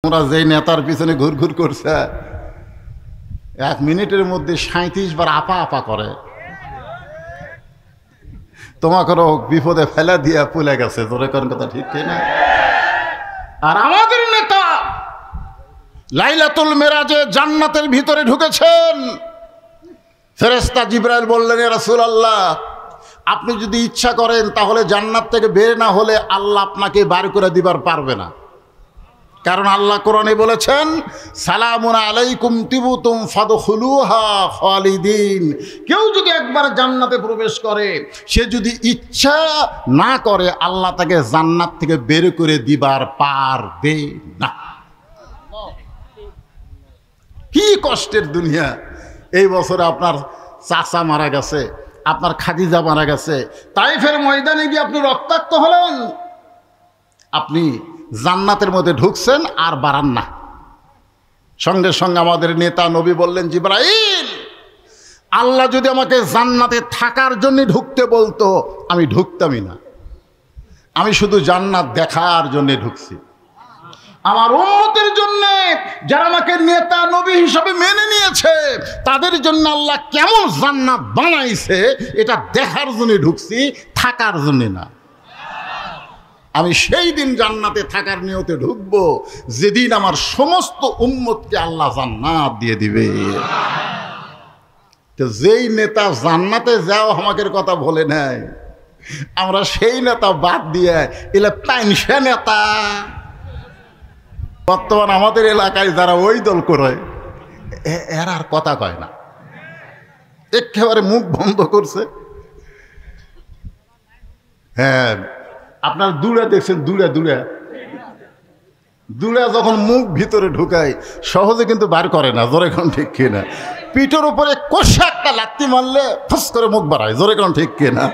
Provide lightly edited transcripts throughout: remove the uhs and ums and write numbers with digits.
তোমরা যেই নেতার পিছনে ঘুরঘুর করছে 1 মিনিটের মধ্যে 37 বার আপা আপা করে, তোমাকেও বিপদে ফেলে দিয়া পুলে গেছে। জোরে কোন কথা ঠিক কিনা? আর আমাদের নেতা লাইলাতুল মেরাজে জান্নাতের ভিতরে ঢুকেছেন। ফেরেশতা জিবরাইল বললেন, ইয়া রাসূলুল্লাহ, আপনি যদি ইচ্ছা করেন তাহলে জান্নাত থেকে বের না হলে আল্লাহ আপনাকে বার করে দিবার পারবে না। কারণ আল্লাহ কোরআনে বলেছেন, সালামুন আলাইকুম তিবতুম ফাদখুলুহা খালিদিন। কেউ যদি একবার জান্নাতে প্রবেশ করে, সে যদি ইচ্ছা না করে আল্লাহ তাকে জান্নাত থেকে বের করে দিবার পারবে না। কি কষ্টের দুনিয়া! এই বছরে আপনার চাচা মারা গেছে, আপনার খাদিজা মারা গেছে, তাইফের ময়দানে গিয়ে আপনি রক্তাক্ত হলেন, আপনি জান্নাতের মধ্যে ঢুকছেন আর বাড়ান না। সঙ্গে সঙ্গে আমাদের নেতা নবী বললেন, জিবরাইল, আল্লাহ যদি আমাকে জান্নাতে থাকার জন্য ঢুকতে বলতো আমি ঢুকতামই না, আমি শুধু জান্নাত দেখার জন্য ঢুকছি। আমার উম্মতের জন্য, যারা আমাকে নেতা নবী হিসাবে মেনে নিয়েছে, তাদের জন্য আল্লাহ কেমন জান্নাত বানাইছে এটা দেখার জন্য ঢুকছি, থাকার জন্য না। আমি সেই দিন জান্নাতে থাকার নিয়তে ঢুকবো যেদিন আমার সমস্ত উম্মতকে আল্লাহ জান্নাত দিয়ে দিবে। তো যেই নেতা জান্নাতে যাও আমাকে কথা বলে নাই, আমরা সেই নেতা বাদ দিয়ে এলে পাইনসা নেতা। বর্তমান আমাদের এলাকায় যারা ওই দল করে এরা আর কথা কয় না, একেবারে মুখ বন্ধ করছে। হ্যাঁ, আপনার দূরে দেখছেন, দূরে যখন মুখ ভিতরে ঢুকায় সহজে কিন্তু বার করে না। জোরে কোন ঠিক কিনা? পিঠের উপরে কষা একটা লাত্তি মারলে ফুস করে মুখ বাড়ায়। জোরে কোন ঠিক কিনা?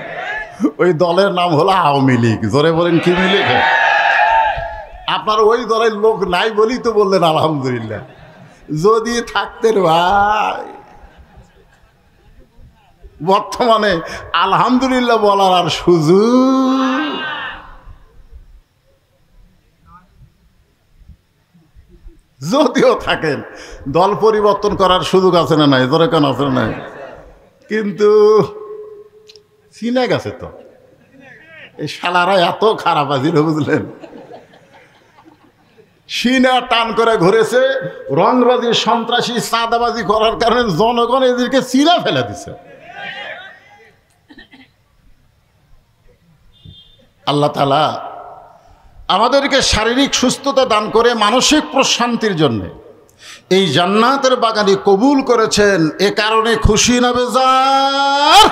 ওই দলের নাম হলো আওয়ামী লীগ। জোরে বলেন কি লীগ? আপনার ওই দলের লোক নাই বলেই তো বললেন আলহামদুলিল্লাহ। যদি থাকতেন ভাই, বর্তমানে আলহামদুলিল্লাহ বলার আর সুযোগ। যদিও থাকেন, দল পরিবর্তন করার সুযোগ আছে না নাই? জোরে কেন আছে না নাই? কিন্তু চিনে গেছে তো, এই শালারা এত খারাপ আছিল, বুঝলেন? সিনা টান করে ঘুরেছে, রংবাজি সন্ত্রাসী চাঁদাবাজি করার কারণে জনগণ এদেরকে চিরা ফেলে দিছে। আল্লাহ তাআলা আমাদেরকে শারীরিক সুস্থতা দান করে মানসিক প্রশান্তির জন্য এই জান্নাতের বাগানে কবুল করেছেন। এ কারণে খুশি না বেজার?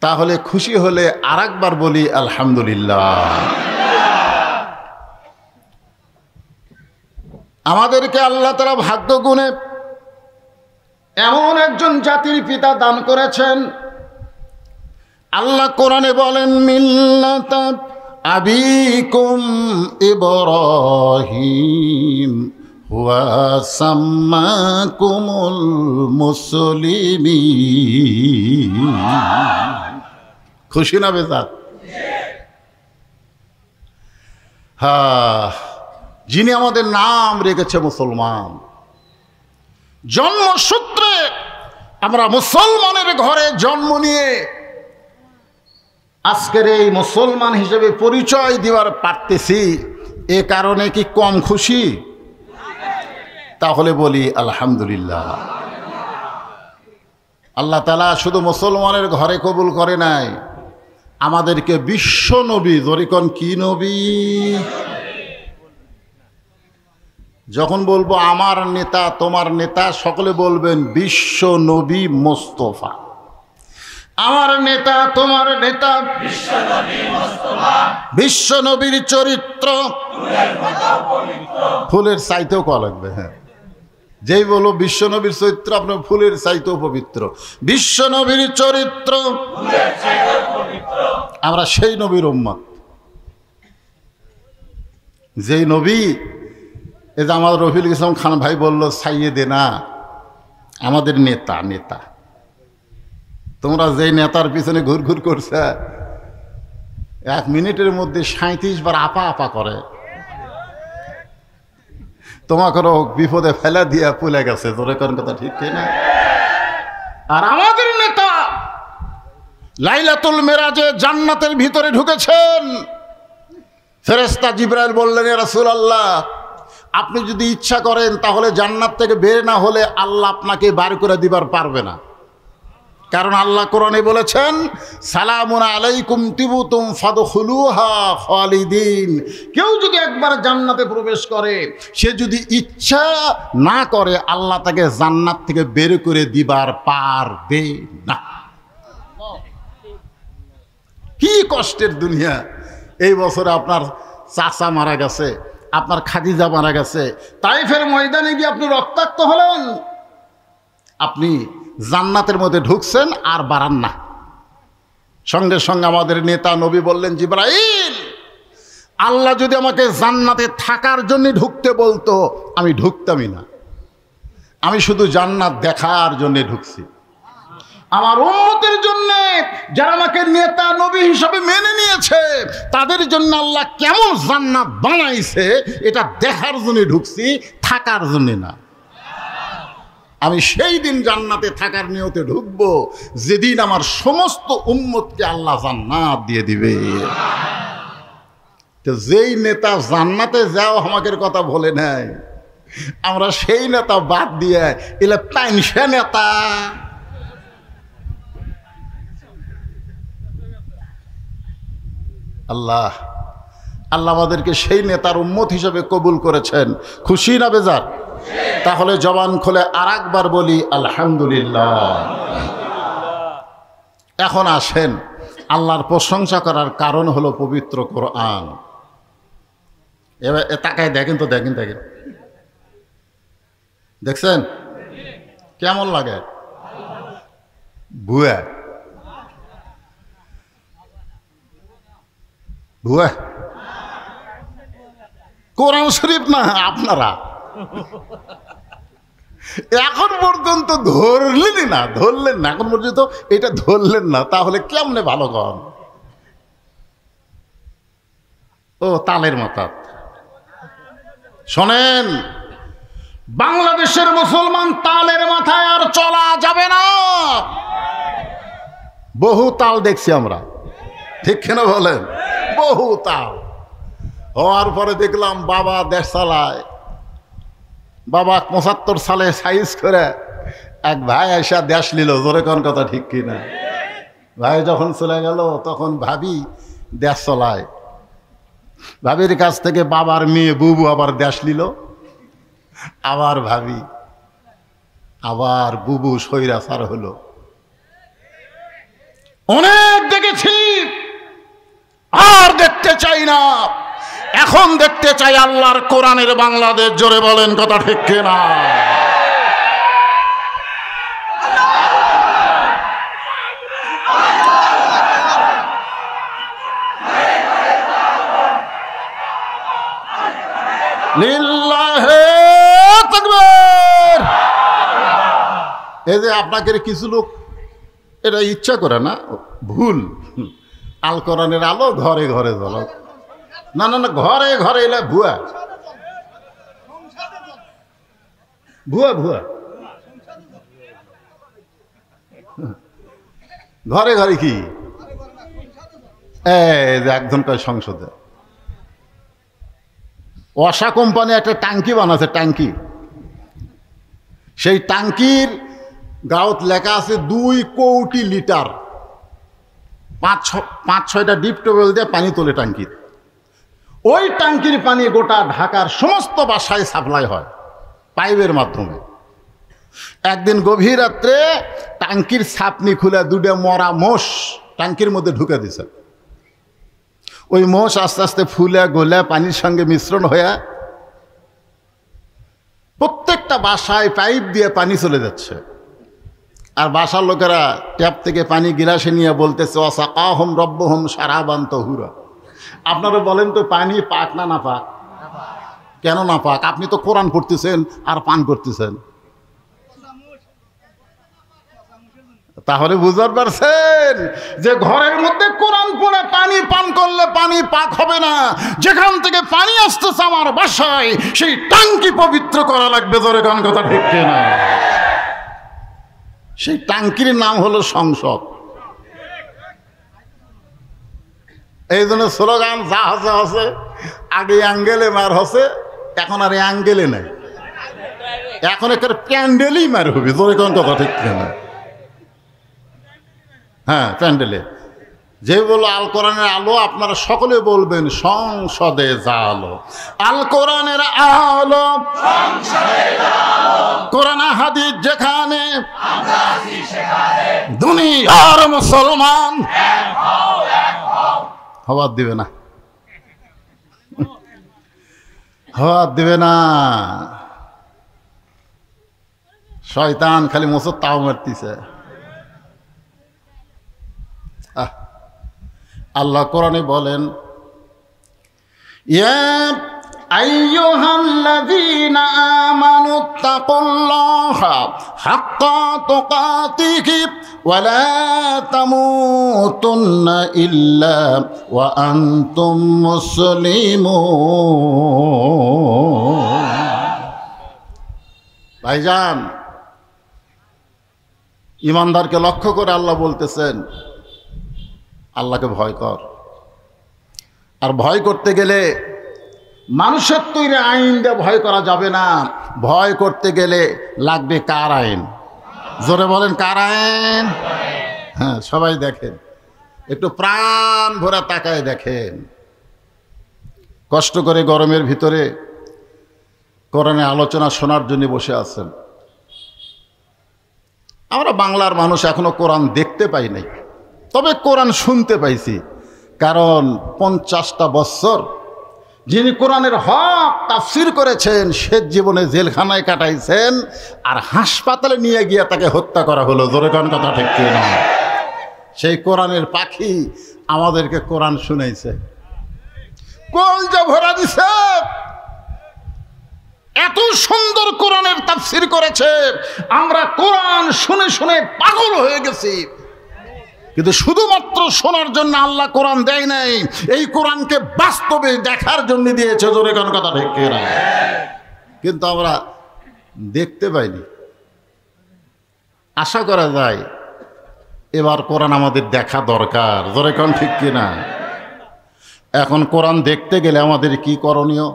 তাহলে খুশি হলে আরেকবার বলি আলহামদুলিল্লাহ। আমাদেরকে আল্লাহ তাআলা ভাগ্য গুণে এমন একজন জাতির পিতা দান করেছেন। আল্লাহ কোরআনে বলেন, মিল্লাতা আবিকুম ইব্রাহিম ওয়া সাম্মাকুমুল মুসলিমিন। খুশি না বেজার? হ্যাঁ, যিনি আমাদের নাম রেখেছে মুসলমান। জন্মসূত্রে আমরা মুসলমানের ঘরে জন্ম নিয়ে আজকের এই মুসলমান হিসেবে পরিচয় দেওয়ার পারতেছি, এ কারণে কি কম খুশি? তাহলে বলি আলহামদুলিল্লাহ। আল্লাহ তাআলা শুধু মুসলমানের ঘরে কবুল করে নাই, আমাদেরকে বিশ্ব নবী, জরিকন কি নবী? যখন বলবো আমার নেতা তোমার নেতা, সকলে বলবেন বিশ্ব নবী মোস্তফা। আমার নেতা তোমার নেতা বিশ্ব নবীর চরিত্র ফুলের চাইতেও কওয়া লাগবে। হ্যাঁ, যেই বলো বিশ্ব নবীর চরিত্র, আপনার ফুলের চাইতেও পবিত্র। বিশ্ব নবীর চরিত্র, আমরা সেই নবীর উম্মত, যেই নবী, এই যে আমার রফিকুল ইসলাম খান ভাই বলল সাইয়েদে না, আমাদের নেতা। তোমরা যেই নেতার পিছনে ঘুরঘুর করছে 1 মিনিটের মধ্যে 37 বার আপা আপা করে, তোমাকেও বিপদে ফেলে দিয়া পুলে গেছে, জোরে কোন কথা ঠিক কিনা? আর আমাদের নেতা লাইলাতুল মেরাজে জান্নাতের ভিতরে ঢুকেছেন। ফেরেশতা জিবরাইল বললেন, ইয়া রাসূলুল্লাহ, আপনি যদি ইচ্ছা করেন তাহলে জান্নাত থেকে বের না হলে আল্লাহ আপনাকে বার করে দিবার পারবে না। কারণ আল্লাহ কোরআনে বলেছেন, সালামুন আলাইকুম তিবতুম ফাদখুলুহা খালিদিন। কেউ যদি একবার জান্নাতে প্রবেশ করে, সে যদি ইচ্ছা না করে আল্লাহ তাকে জান্নাত থেকে বের করে দিবার পারবে না। কি কষ্টের দুনিয়া! এই বছরে আপনার চাচা মারা গেছে, আপনার খাদিজা মারা গেছে, তাইফের ময়দানে গিয়ে আপনি রক্তাক্ত হলেন। আপনি জান্নাতের মধ্যে ঢুকছেন আর বাড়ান না। সঙ্গে সঙ্গে আমাদের নেতা নবী বললেন, জিবরাইল, আল্লাহ যদি আমাকে জান্নাতে থাকার জন্য ঢুকতে বলতো আমি ঢুকতামই না। আমি শুধু জান্নাত দেখার জন্য ঢুকছি। আমার উম্মতের জন্য, যারা আমাকে নেতা নবী হিসাবে মেনে নিয়েছে, তাদের জন্য আল্লাহ কেমন জান্নাত বানাইছে এটা দেখার জন্য ঢুকছি, থাকার জন্য না। আমি সেই দিন জান্নাতে থাকার নিয়তে ঢুকবো যেদিন আমার সমস্ত উম্মতকে আল্লাহ জান্নাত দিয়ে দিবে। তো যেই নেতা জান্নাতে যাও আমাকে কথা বলে নাই, আমরা সেই নেতা বাদ দিয়ে এলে পাইনসা নেতা। আল্লাহ আল্লাহ আমাদেরকে সেই নেতার উম্মত হিসেবে কবুল করেছেন। খুশি না বেজার? তাহলে জবান খুলে আর একবার বলি আলহামদুলিল্লাহ। এখন আসেন, আল্লাহর প্রশংসা করার কারণ হলো পবিত্র কোরআন। এবার তাকায় দেখেন তো, দেখেন দেখছেন কেমন লাগে? ভুয়া ভুয়া কোরআন শরীফ না আপনারা এখন পর্যন্ত ধরলেন না, এখন পর্যন্ত এটা ধরলেন না, তাহলে কেমনে ভালো গান? ও তালের মাথা। শোনেন, বাংলাদেশের মুসলমান তালের মাথায় আর চলা যাবে না। বহু তাল দেখছি আমরা, ঠিক কেন বলেন? বহু তাল হওয়ার পরে দেখলাম বাবা দেশ চালায়। বাবা ৭৫ সালে সাইজ করে এক ভাই এসে দেশ নিল, জোরে কোন কথা ঠিক কিনা? ভাই যখন চলে গেল তখন ভাবি দেশ চলায়। ভাবির কাছ থেকে বাবার মেয়ে বুবু আবার দেশ নিল, আবার ভাবি, আবার বুবু স্বৈরাচার হলো। অনেক দেখেছি, আর দেখতে চাই না। এখন দেখতে চাই আল্লাহর কোরআনের বাংলাদেশ। জোরে বলেন কথা ঠিক কিনা? লিল্লাহে তাকবীর। এই যে আপনাকে কিছু লোক এটা ইচ্ছা করে না, ভুল। আল কোরআনের আলো ঘরে ঘরে জ্বলো। না না না, ঘরে ঘরে এলে ভুয়া ভুয়া ভুয়া। ঘরে ঘরে কি একজন কয় সংসদে ওয়াসা কোম্পানি একটা ট্যাঙ্কি বানাচ্ছে, ট্যাঙ্কি। সেই ট্যাঙ্কির গাঁত লেখা আছে 2 কোটি লিটার। 5-6টা ডিপ টিউবওয়েল দিয়ে পানি তোলে ট্যাঙ্কির। ওই ট্যাঙ্কির পানি গোটা ঢাকার সমস্ত বাসায় সাপ্লাই হয় পাইপের মাধ্যমে। একদিন গভীর রাত্রে ট্যাঙ্কির ছাপনি খুলে 2টা মরা মোষ ট্যাঙ্কির মধ্যে ঢুকে দিছে। ওই মোষ আস্তে আস্তে ফুলে গলে পানির সঙ্গে মিশ্রণ হয়ে প্রত্যেকটা বাসায় পাইপ দিয়ে পানি চলে যাচ্ছে। আর বাসার লোকেরা ট্যাপ থেকে পানি গিলাসে নিয়ে বলতেছে, ওয়াসাকাহুম রব্বুহুম শারাবান তাহুরা। আপনারা বলেন তো, পানি পাক না না পাক? কেন না পাক? আপনি তো কোরআন পড়তেছেন আর পান করতেছেন। তাহলে বুঝতে পারছেন যে ঘরের মধ্যে কোরআন পড়ে পানি পান করলে পানি পাক হবে না, যেখান থেকে পানি আসতেছে আমার বাসায় সেই টাঙ্কি পবিত্র করা লাগবে। জোরে কোন কথা ঠিক না? সেই টাঙ্কির নাম হলো সংসদ। এই জন্য স্লোগান যা আছে আছে, আগে অ্যাঙ্গেলে মার হচ্ছে, এখন আর অ্যাঙ্গেলে নাই, এখন একটা প্যান্ডেলই মার হবে। জোরে কোন কথা ঠিক না? হ্যাঁ, প্যান্ডেলে যে বলো আল কোরআনের আলো, আপনারা সকলে বলবেন সংসদে জালো, আল কোরআনের আলো, কোরআন হাদিস যেখানে, দুনিয়ার মুসলমান হওয়া দিবে না, হওয়া দিবে না। শয়তান খালি মোসর তাও মারতিছে। আল্লাহ কোরআনে বলেন, ইয়া আইয়ুহাল্লাযীনা আমানুত্তাকুল্লাহা হাক্কা তুকাতিহি ওয়া লা তামুতুন্না ইল্লা ওয়া আনতুম মুসলিমুন। ভাইজান, ইমানদারকে লক্ষ্য করে আল্লাহ বলতেছেন, আল্লাহকে ভয় কর। আর ভয় করতে গেলে মানুষের তৈরি আইন দিয়ে ভয় করা যাবে না। ভয় করতে গেলে লাগবে কার আইন? জোরে বলেন, কার আইন? হ্যাঁ, সবাই দেখেন, একটু প্রাণ ভরা তাকায় দেখেন। কষ্ট করে গরমের ভিতরে কোরআনের আলোচনা শোনার জন্য বসে আছেন। আমরা বাংলার মানুষ এখনো কোরআন দেখতে পাই নাই, তবে কোরআন শুনতে পাইছি। কারণ 50টা বছর যিনি কোরআনের হক তাফসীর করেছেন, সে জীবনে জেলখানায় কাটাইছেন, আর হাসপাতালে নিয়ে গিয়ে তাকে হত্যা করা হলো। জোরে কোন কথা ঠিক কি না? সেই কোরআনের পাখি আমাদেরকে কোরআন শুনাইছে, কলজা ভরা দিছে, এত সুন্দর কোরআনের তাফসীর করেছে। আমরা কোরআন শুনে শুনে পাগল হয়ে গেছি। কিন্তু শুধুমাত্র শোনার জন্য আল্লাহ কোরআন দেয় নাই, এই কোরআনকে বাস্তবে দেখার জন্য দিয়েছে। জোরে কোন কথা ঠিক না? কিন্তু আমরা দেখতে পাইনি। আশা করা যায় এবার কোরআন আমাদের দেখা দরকার। জোরে কোন ঠিক কিনা? এখন কোরআন দেখতে গেলে আমাদের কি করণীয়?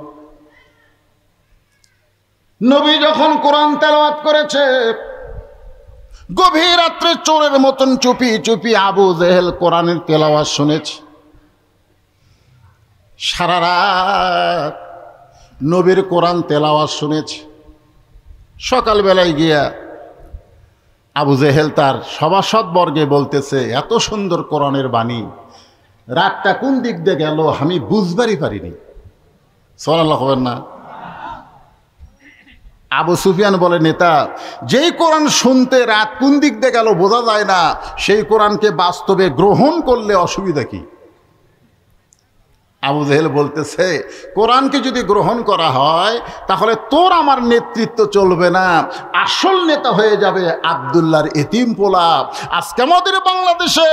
নবী যখন কোরআন তেলাওয়াত করেছে, গভীর রাত্রে চোরের মতন চুপি চুপি আবু জেহেল কোরআনের তেলাওয়াত শুনেছে। সারা রাত নবীর কোরআন তেলাওয়াত শুনেছে। সকালবেলায় গিয়া আবু জেহেল তার সভাসদ বর্গে বলতেছে, এত সুন্দর কোরআনের বাণী, রাতটা কোন দিক দিয়ে গেল আমি বুঝবারই পারিনি। সুবহানাল্লাহ হবেন না? আবু সুফিয়ান বলে, নেতা, যেই কোরআন শুনতে রাত কোন দিক দিয়ে গেল বোঝা যায় না, সেই কোরআনকে বাস্তবে গ্রহণ করলে অসুবিধা কি? আবু জেহেল বলতেছে, কোরআনকে যদি গ্রহণ করা হয় তাহলে তোর আমার নেতৃত্ব চলবে না, আসল নেতা হয়ে যাবে আব্দুল্লাহর এতিম পোলা। আজকে আমাদের বাংলাদেশে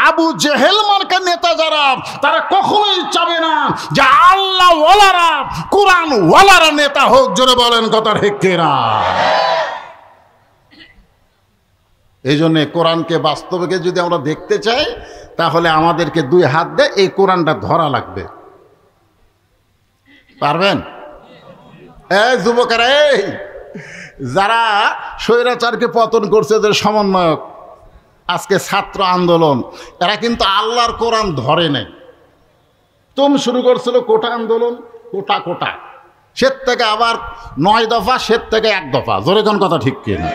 আবু জেহেল মার্কা নেতা যারা, তারা কখনোই চাবে না যে আল্লাহ ওয়ালারা, কোরআন ওয়ালারা নেতা হোক। জোরে বলেন কথা ঠিক কিনা? এই জন্যে কোরআনকে বাস্তবকে যদি আমরা দেখতে চাই, তাহলে আমাদেরকে দুই হাত দিয়ে এই কোরআনটা ধরা লাগবে। পারবেন? এই যুবকেরা, এই যারা স্বৈরাচারকে পতন করছে, যে সমন্বয়ক, আজকে ছাত্র আন্দোলন, এরা কিন্তু আল্লাহর কোরআন ধরে নেই। তুমি শুরু করছিল কোটা আন্দোলন, কোটা কোটা, সের থেকে আবার 9 দফা, সের থেকে 1 দফা। জোরে কোন কথা ঠিক কিনা?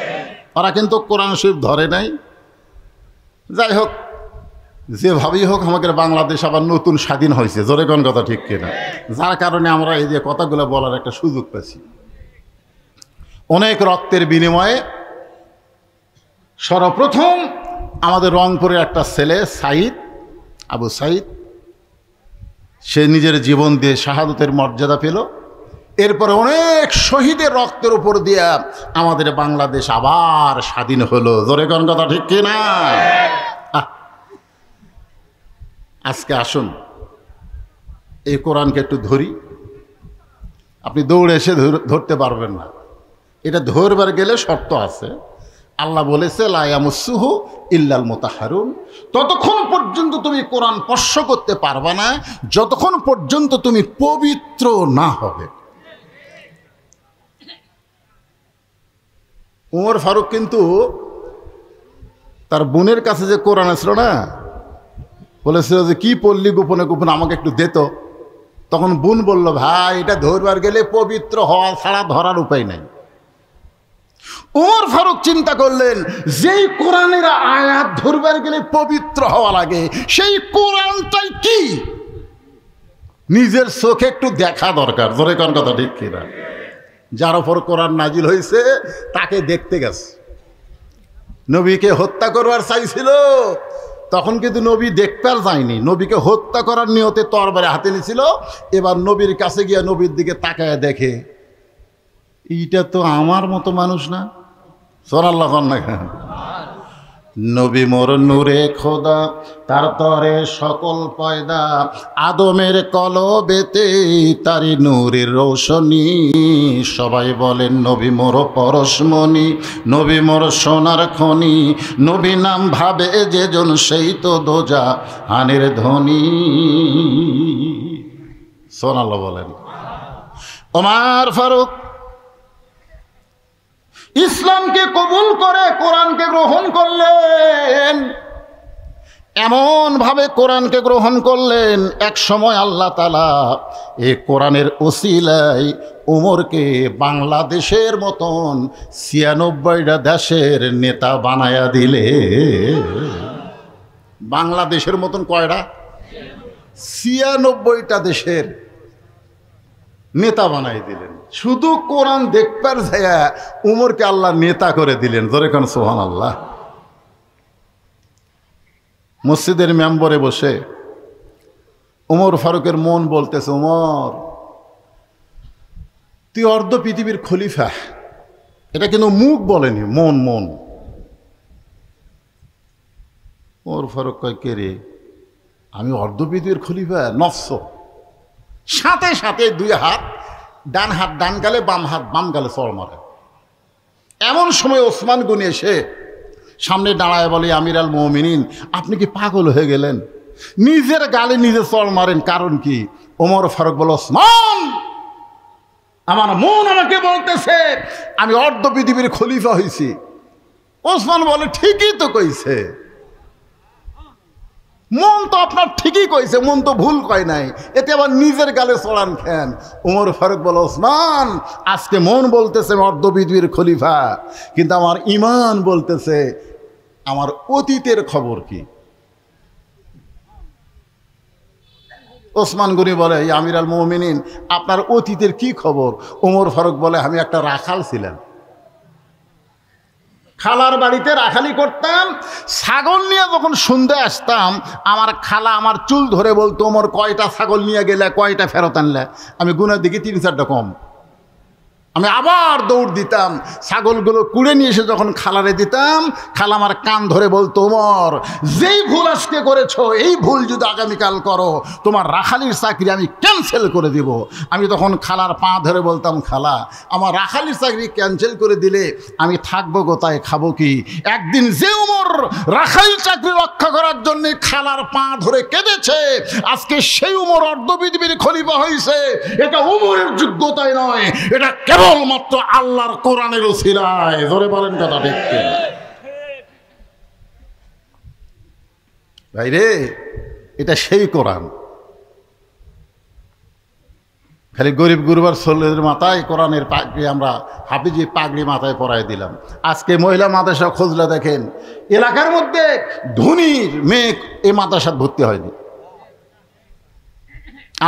ওরা কিন্তু কোরআন শরীফ ধরে নাই। যাই হোক, যেভাবেই হোক আমাদের বাংলাদেশ আবার নতুন স্বাধীন হয়েছে। জোরে কোন কথা ঠিক কিনা? যার কারণে আমরা এই যে কথাগুলো বলার একটা সুযোগ পেয়েছি। অনেক রক্তের বিনিময়ে সর্বপ্রথম আমাদের রংপুরের একটা ছেলে সাইদ, আবু সাইদ, সে নিজের জীবন দিয়ে শাহাদতের মর্যাদা পেল। এরপরে অনেক শহীদের রক্তের উপর দিয়া আমাদের বাংলাদেশ আবার স্বাধীন হলো। জোরে কোন কথা ঠিক কিনা? আজকে আসুন এই কোরআনকে একটু ধরি। আপনি দৌড়ে এসে ধরতে পারবেন না, এটা ধরবার গেলে শর্ত আছে। আল্লাহ বলেছে লা ইয়ামাসসুহু ইল্লাল মুতাহহারুন। ততক্ষণ পর্যন্ত তুমি কোরআন স্পর্শ করতে পারবা না যতক্ষণ পর্যন্ত তুমি পবিত্র না হবে। ওমর ফারুক কিন্তু তার বোনের কাছে যে কোরআন আসলো না, বলেছিল যে কি পড়লি গোপনে গোপনে আমাকে একটু দে তো। তখন বোন বলল, ভাই এটা ধরবার গেলে পবিত্র হওয়া ছাড়া ধরার উপায় নাই। ওমর ফারুক চিন্তা করলেন, যেই কোরআনের আয়াত ধরবার গেলে পবিত্র হওয়া লাগে সেই কোরআনটাই কি নিজের চোখে একটু দেখা দরকার। জোরে কোন কথা ঠিক কিনা? যার ওপর কোরআন নাজিল হয়েছে তাকে দেখতে গেছে। নবীকে হত্যা করবার চাইছিল, তখন কিন্তু নবী দেখতে যায়নি, নবীকে হত্যা করার নিয়তে তরবারি হাতে নিয়েছিল। এবার নবীর কাছে গিয়ে নবীর দিকে তাকায় দেখে, এইটা তো আমার মতো মানুষ না। সুবহানাল্লাহ না? নবী মোর নূরে খোদা, তার তরে সকল পয়দা, আদমের কলবেতে তারি নূরের রৌশনী। সবাই বলেন নবী মোর পরশমণি, নবী মোর সোনার খনি, নবী নাম ভাবে যেজন সেই তো দোজা হানের ধ্বনি। সুবহানাল্লাহ বলেন। ওমর ফারুক ইসলামকে কবুল করে কোরআনকে গ্রহণ করলেন। এমন ভাবে কোরআনকে গ্রহণ করলেন, এক সময় আল্লাহ তাআলা এই কোরআনের ওসিলায় ওমরকে বাংলাদেশের মতন ৯৬টা দেশের নেতা বানায়া দিলে। বাংলাদেশের মতন কয়টা? ৯৬টা দেশের নেতা বানাই দিলেন। শুধু কোরআন দেখবার যায়া উমরকে আল্লাহ নেতা করে দিলেন। জোরে কোন সুবহানাল্লাহ। মসজিদের মেম্বরে বসে ওমর ফারুকের মন বলতেছে, ওমর তুই অর্ধ পৃথিবীর খলিফা। এটা কিন্তু মুখ বলেনি, মন মন। ওমর ফারুক কয়, কে রে, আমি অর্ধ পৃথিবীর খলিফা? নফস। সাথে সাথে দুই হাত, ডান হাত ডান গালে, বাম হাত বাম গালে চড় মারে। এমন সময় ওসমান গনি এসে সামনে দাঁড়ায় বলে, আমির আল মুমিনিন, আপনি কি পাগল হয়ে গেলেন? নিজের গালে নিজে চড় মারেন, কারণ কি? ওমর ফারুক বলে, ওসমান আমার মন আমাকে বলতেছে আমি অর্ধ পৃথিবীর খলিফা হয়েছি। ওসমান বলে, ঠিকই তো কইছে, মন তো আপনার ঠিকই কইছে, মন তো ভুল কয় নাই, এতে আবার নিজের গালে চড়ান খেন। ওমর ফারুক বলে, ওসমান আজকে মন বলতেছে অর্ধ পৃথিবীর খলিফা, কিন্তু আমার ঈমান বলতেছে আমার অতীতের খবর কি। ওসমান গনি বলে, আমির আল মুমিনিন, আপনার অতীতের কি খবর? ওমর ফারুক বলে, আমি একটা রাখাল ছিলাম, খালার বাড়িতে রাখালি করতাম। ছাগল নিয়ে যখন সন্ধ্যে আসতাম, আমার খালা আমার চুল ধরে বলতো, ওমর কয়টা ছাগল নিয়ে গেলে, কয়টা ফেরত আনলে? আমি গুনার দিকে ৩-৪টা কম। আমি আবার দৌড় দিতাম, ছাগলগুলো কুড়ে নিয়ে এসে যখন খালারে দিতাম, খালা আমার কান ধরে বলতো, ওমর যেই ভুল আজকে করেছো, এই ভুল যদি আগামীকাল করো, তোমার রাখালির চাকরি আমি ক্যান্সেল করে দিব। আমি তখন খালার পা ধরে বলতাম, খালা আমার রাখালির চাকরি ক্যান্সেল করে দিলে আমি থাকবো কোথায়, খাবো কি? একদিন যে ওমর রাখাল চাকরি রক্ষা করার জন্য খালার পা ধরে কেঁদেছে, আজকে সেই ওমর অর্ধ পৃথিবীর খলিফা হয়েছে। এটা ওমরের যোগ্যতাই নয়, এটা কেবলমাত্র আল্লাহর কোরআনের উসিলায়। জোরে বলেন কথা ঠিক কিনা? ভাই রে, এটা সেই কোরআন। খালি গরিব গুরুবার ছেলেদের মাথায় কোরআনের পাগড়ি, আমরা হাফিজি পাগড়ি মাথায় পরাই দিলাম। আজকে মহিলা মাদ্রাসা খুঁজলে দেখেন, এলাকার মধ্যে ধনীর মেয়ে এই মাদ্রাসায় ভর্তি হয়নি।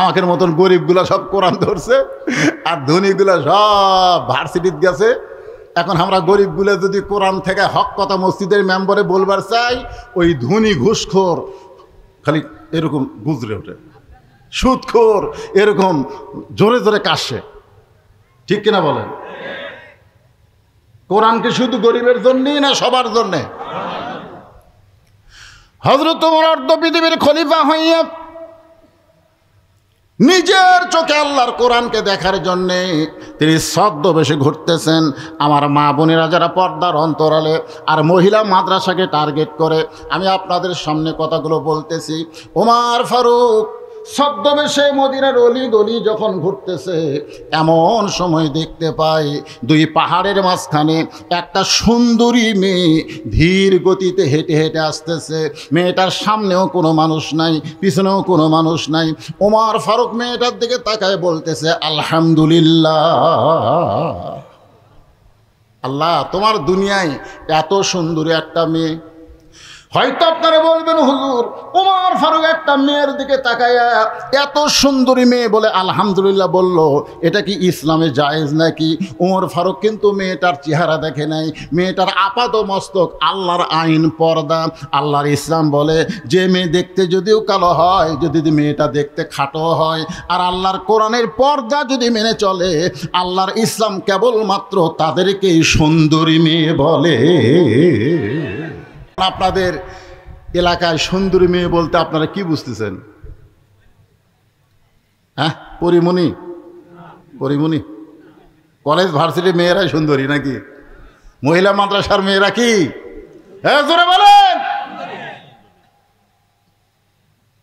আমাদের মতন গরিবগুলা সব কোরআন ধরছে, আর ধনীগুলা সব ভার্সিটিতে গেছে। এখন আমরা গরিবগুলা যদি কোরআন থেকে হক কথা মসজিদের মেম্বারে বলবার চাই, ওই ধনী ঘুষখোর খালি এরকম গুজরে ওঠে, সুদখোর এরকম জোরে জোরে কাশে। ঠিক কিনা বলেন? কোরআন কি শুধু গরিবের জন্যই না সবার জন্যে? হযরত ওমর অর্ধ পৃথিবীর খলিফা হইয়া নিজের চোখে আল্লাহর কোরআনকে দেখার জন্যে তিনি ছদ্মবেশে ঘুরতেছেন। আমার মা বোনেরা যারা পর্দার অন্তরালে আর মহিলা মাদ্রাসাকে টার্গেট করে আমি আপনাদের সামনে কথাগুলো বলতেছি। ওমর ফারুক ছদ্মবেশে মদিনার অলি গলি যখন ঘুরতেছে, এমন সময় দেখতে পাই দুই পাহাড়ের মাঝখানে একটা সুন্দরী মেয়ে ধীর গতিতে হেঁটে হেঁটে আসতেছে। মেয়েটার সামনেও কোনো মানুষ নাই, পিছনেও কোনো মানুষ নাই। ওমর ফারুক মেয়েটার দিকে তাকায় বলতেছে, আলহামদুলিল্লাহ, আল্লাহ তোমার দুনিয়ায় এত সুন্দরী একটা মেয়ে। হয়তো আপনারা বলবেন, হুজুর ওমর ফারুক একটা মেয়ের দিকে তাকায়া এত সুন্দরী মেয়ে বলে আলহামদুলিল্লাহ বলল, এটা কি ইসলামে জায়েজ নাকি? ওমর ফারুক কিন্তু মেয়েটার চেহারা দেখে নাই, মেয়েটার আপাত মস্তক আল্লাহর আইন পর্দা। আল্লাহর ইসলাম বলে যে মেয়ে দেখতে যদিও কালো হয়, যদি মেয়েটা দেখতে খাটো হয়, আর আল্লাহর কোরআনের পর্দা যদি মেনে চলে, আল্লাহর ইসলাম কেবলমাত্র তাদেরকেই সুন্দরী মেয়ে বলে। আপনাদের এলাকায় সুন্দরী মেয়ে বলতে আপনারা কি বুঝতেছেন? হ্যাঁ, পরিমণি, পরিমণি কলেজ ভার্সিটির মেয়েরাই সুন্দরী নাকি? মহিলা মাদ্রাসার মেয়েরা কি? হ্যাঁ জোরে বলেন।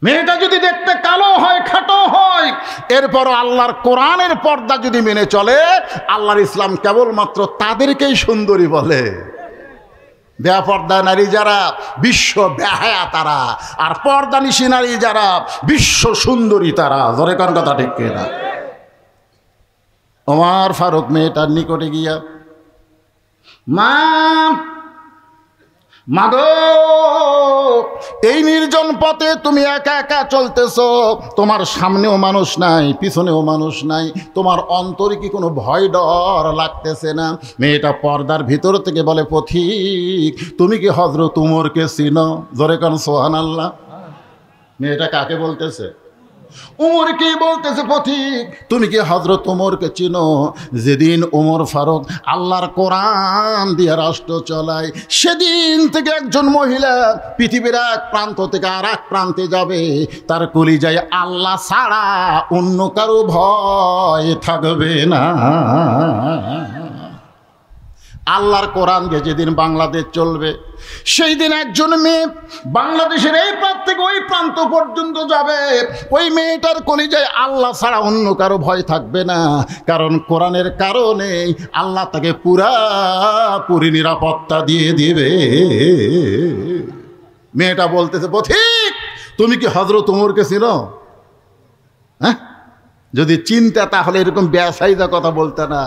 মেয়েটা যদি দেখতে কালো হয়, খাটো হয়, এরপরও আল্লাহর কোরআনের পর্দা যদি মেনে চলে, আল্লাহর ইসলাম কেবলমাত্র তাদেরকেই সুন্দরী বলে। বেপর্দা নারী যারা বিশ্ব বেহায়া তারা, আর পর্দানিশী নারী যারা বিশ্ব সুন্দরী তারা। জোরে কোন কথা ঠিক কিনা? ওমর ফারুক মেয়েটার নিকটে গিয়া, মা গো, এই নির্জন পথে তুমি একা একা চলতেছো, তোমার সামনেও মানুষ নাই, পিছনেও মানুষ নাই, তোমার অন্তরে কি কোনো ভয় ডর লাগতেছে না? মেয়েটা পর্দার ভিতর থেকে বলে, পথিক তুমি কি হযরত উমরকে চিনো? জোরে কোন সুবহানাল্লাহ। মেয়েটা কাকে বলতেছে? উমরকে বলতেছে, পথিক তুমি কি হযরত উমরকে চিনো? যেদিন উমর ফারুক আল্লাহর কোরআন দিয়ে রাষ্ট্র চালায়, সেদিন থেকে একজন মহিলা পৃথিবীর এক প্রান্ত থেকে আর এক প্রান্তে যাবে, তার কলিজায় আল্লাহ ছাড়া অন্য কারো ভয় থাকবে না। আল্লাহর কোরআন দিয়ে যেদিন বাংলাদেশ চলবে, সেই দিন একজন মেয়ে বাংলাদেশের এই প্রান্ত থেকে ওই প্রান্ত পর্যন্ত যাবে, ওই মেয়েটার কলিজায় আল্লাহ ছাড়া অন্য কারো ভয় থাকবে না। কারণ কোরআনের কারণে আল্লাহ তাকে পুরাপুরি নিরাপত্তা দিয়ে দিবে। মেয়েটা বলতেছে, পথিক তুমি কি হযরত উমরকে চিনো? হ্যাঁ, যদি চিনতে তাহলে এরকম বেসাইদা কথা বলতে না।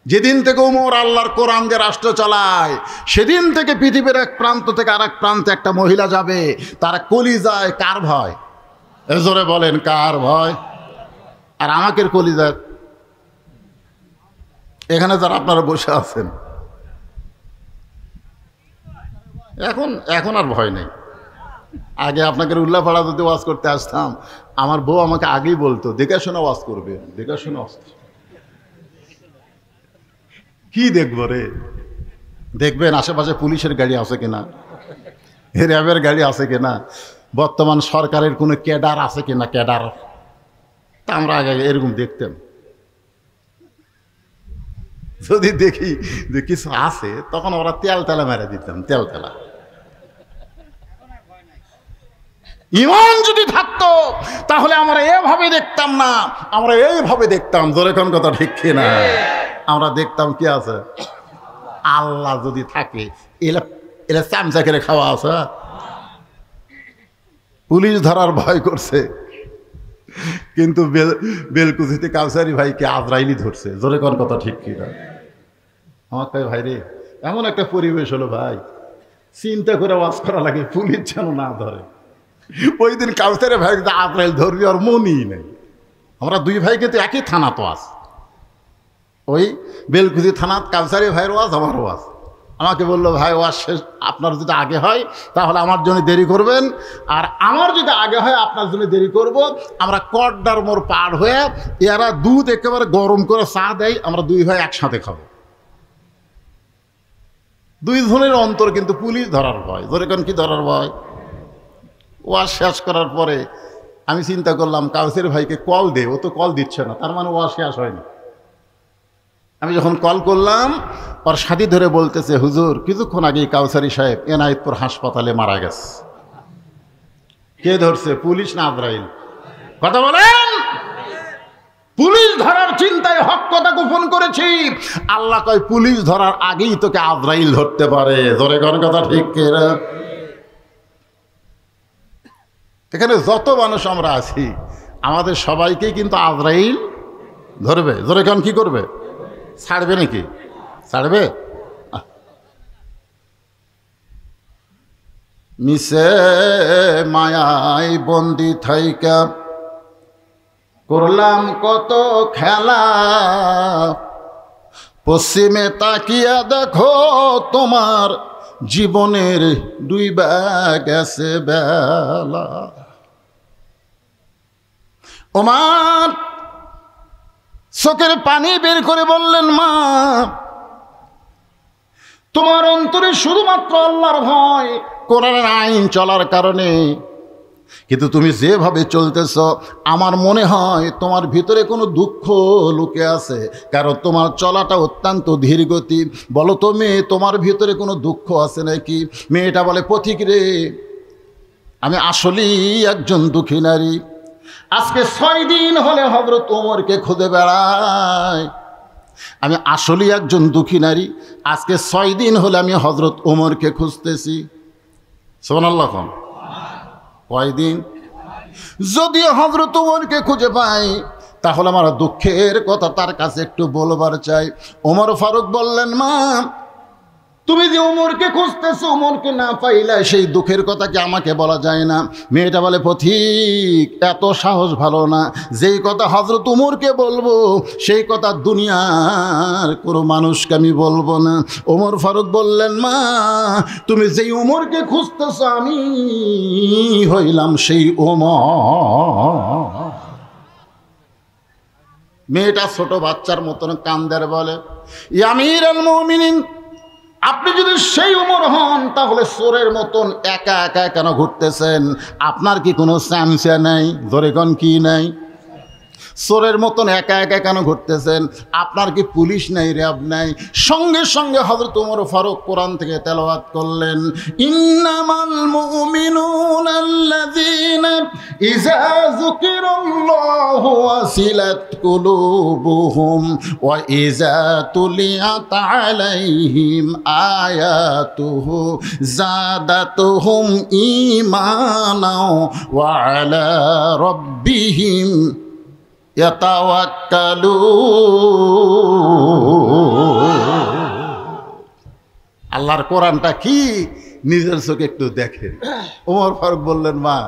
যেদিন থেকে উমর আল্লাহর কোরআন দিয়ে রাষ্ট্র চালায়, সেদিন থেকে পৃথিবীর এক প্রান্ত থেকে আর এক প্রান্তে একটা মহিলা যাবে, তার কলিজায় কার ভয়? জোরে বলেন, কার ভয়? আর আমাকে কলিজায় এখানে যারা আপনারা বসে আছেন, এখন আর ভয় নেই। আগে আপনাকে উল্লাপাড়া যদি ওয়াজ করতে আসতাম, আমার বউ আমাকে আগেই বলতো, দেখে শোনা ওয়াজ করবে, দেখে শোনা ওয়াজ। কি দেখবো রে? দেখবেন আশেপাশে পুলিশের গাড়ি আছে কিনা, র্যাবের গাড়ি আছে কিনা, বর্তমান সরকারের কোনো ক্যাডার আছে কিনা, ক্যাডার। তা আমরা আগে এরকম দেখতাম। যদি দেখি যে কিছু আছে, তখন ওরা তেল তেলা মেরে দিতাম, তেল তেলা। ইমান যদি থাকতো তাহলে আমরা এভাবে দেখতাম না, আমরা এইভাবে দেখতাম। জোরে কোন কথা ঠিক কিনা? আমরা দেখতাম কি আছে, আল্লাহ যদি থাকে, এলা চামচা করে খাওয়া আছে। পুলিশ ধরার ভয় করছে, কিন্তু বেলকুচিতে কাউসারি ভাইকে আজরাইলি ধরছে। জোরে কোন কথা ঠিক কিনা? আমার তাই ভাই রে, এমন একটা পরিবেশ হলো ভাই, চিন্তা করে ওয়াজ করা লাগে, পুলিশ যেন না ধরে। ওই দিন কাউসারি ভাই আজরাইল ধরবি আর মনই নেই। আমরা দুই ভাই কিন্তু একই থানা তো আছে, ওই বেলকুচি থানাত কাউসারি ভাইয়ের ওয়াজ, আমার ওয়াজ। আমাকে বললো, ভাই ওয়াজ শেষ আপনার যদি আগে হয় তাহলে আমার জন্য দেরি করবেন, আর আমার যদি আগে হয় আপনার জন্য দেরি করব। আমরা কড্ডার মোড় পার হয়ে এরা দুধ একেবারে গরম করে চা দেয়, আমরা দুই ভাই একসাথে খাবো। দুই ধরনের অন্তর, কিন্তু পুলিশ ধরার ভয়। ধরে কোন কি ধরার ভয়? ওয়াজ শেষ করার পরে আমি চিন্তা করলাম কাউসার ভাইকে কল দে, ও তো কল দিচ্ছে না, তার মানে ওয়াজ শেষ হয়নি। আমি যখন কল করলাম, ওর সাথী ধরে বলতেছে, হুজুর কিছুক্ষণ আগেই কাউসারি সাহেব এনায়েতপুর হাসপাতালে মারা গেছে। কে ধরছে, পুলিশ না আজরাইল? কথা বলেন। পুলিশ ধরার চিন্তায় হক কথা গোপন করেছি। আল্লাহ কয় পুলিশ ধরার আগেই তোকে আজরাইল ধরতে পারে। ধরে কোন কথা ঠিক কিনা? এখানে যত মানুষ আমরা আছি, আমাদের সবাইকেই কিন্তু আজরাইল ধরবে। ধরে কোন কি করবে? ছাড়বে নাকি? ছাড়বে? মিশে মায়াই বন্দি থাইকা করলাম কত খেলা, পশ্চিমে তাকিয়া দেখো তোমার জীবনের ডুইবা গেছে বেলা। ওমার চোখের পানি বের করে বললেন, মা তোমার অন্তরে শুধুমাত্র আল্লাহর ভয়, কোরআনের আইন চলার কারণে, কিন্তু তুমি যেভাবে চলতেছ আমার মনে হয় তোমার ভিতরে কোনো দুঃখ লুকে আছে, কারণ তোমার চলাটা অত্যন্ত ধীর গতি। বলো তো মেয়ে, তোমার ভিতরে কোনো দুঃখ আছে নাকি? মেয়েটা বলে, পথিক রে, আমি আসলেই একজন দুঃখী নারী। আজকে 6 দিন হলে হযরত ওমরকে খুঁজে বেড়াই। আমি আসলেই একজন দুঃখী নারী। আজকে 6 দিন হলে আমি হযরত ওমরকে খুঁজতেছি। সুবহানাল্লাহ। কয়দিন? যদি হযরত ওমরকে খুঁজে পাই তাহলে আমার দুঃখের কথা তার কাছে একটু বলবার চাই। ওমর ফারুক বললেন, মা তুমি যে ওমরকে খুঁজতেছো, ওমরকে না পাইলে সেই দুঃখের কথা কি আমাকে বলা যায় না? মেয়েটা বলে, পথিক এত সাহস ভালো না, যেই কথা হযরত ওমরকে বলবো সেই কথা দুনিয়ার কোনো মানুষকে আমি বলবো না। ওমর ফারুক বললেন, মা তুমি যেই ওমরকে খুঁজতেছো আমি হইলাম সেই ওমর। মেয়েটা ছোট বাচ্চার মতন কান্দের বলে, ইয়া আমিরুল মুমিনিন, আপনি যদি সেই ওমর হন তাহলে চোরের মতন একা একা কেন ঘুরতেছেন? আপনার কি কোনো স্যামসা নাই? ধরে কোন কি নাই? চোরের মতন একা একা কেন ঘুরতেছেন? আপনার কি পুলিশ নাই, র্যাব নাই? সঙ্গে সঙ্গে হযরত ওমর ফারুক কোরআন থেকে তেলাওয়াত করলেন, ইন্নামাল মুমিনুনা আল্লাযীনা ইযা যুকিরাল্লাহু ওয়াসিলাত কুলুবুহুম ওয়া ইযা তুলিয়াত আলাইহিম আয়াতুহু যাদাতুহুম ঈমানাও ওয়া আলা রাব্বিহিম আল্লাহর কোরআনটা কি নিজের চোখে একটু দেখেন। ওমর ফারুক বললেন, মা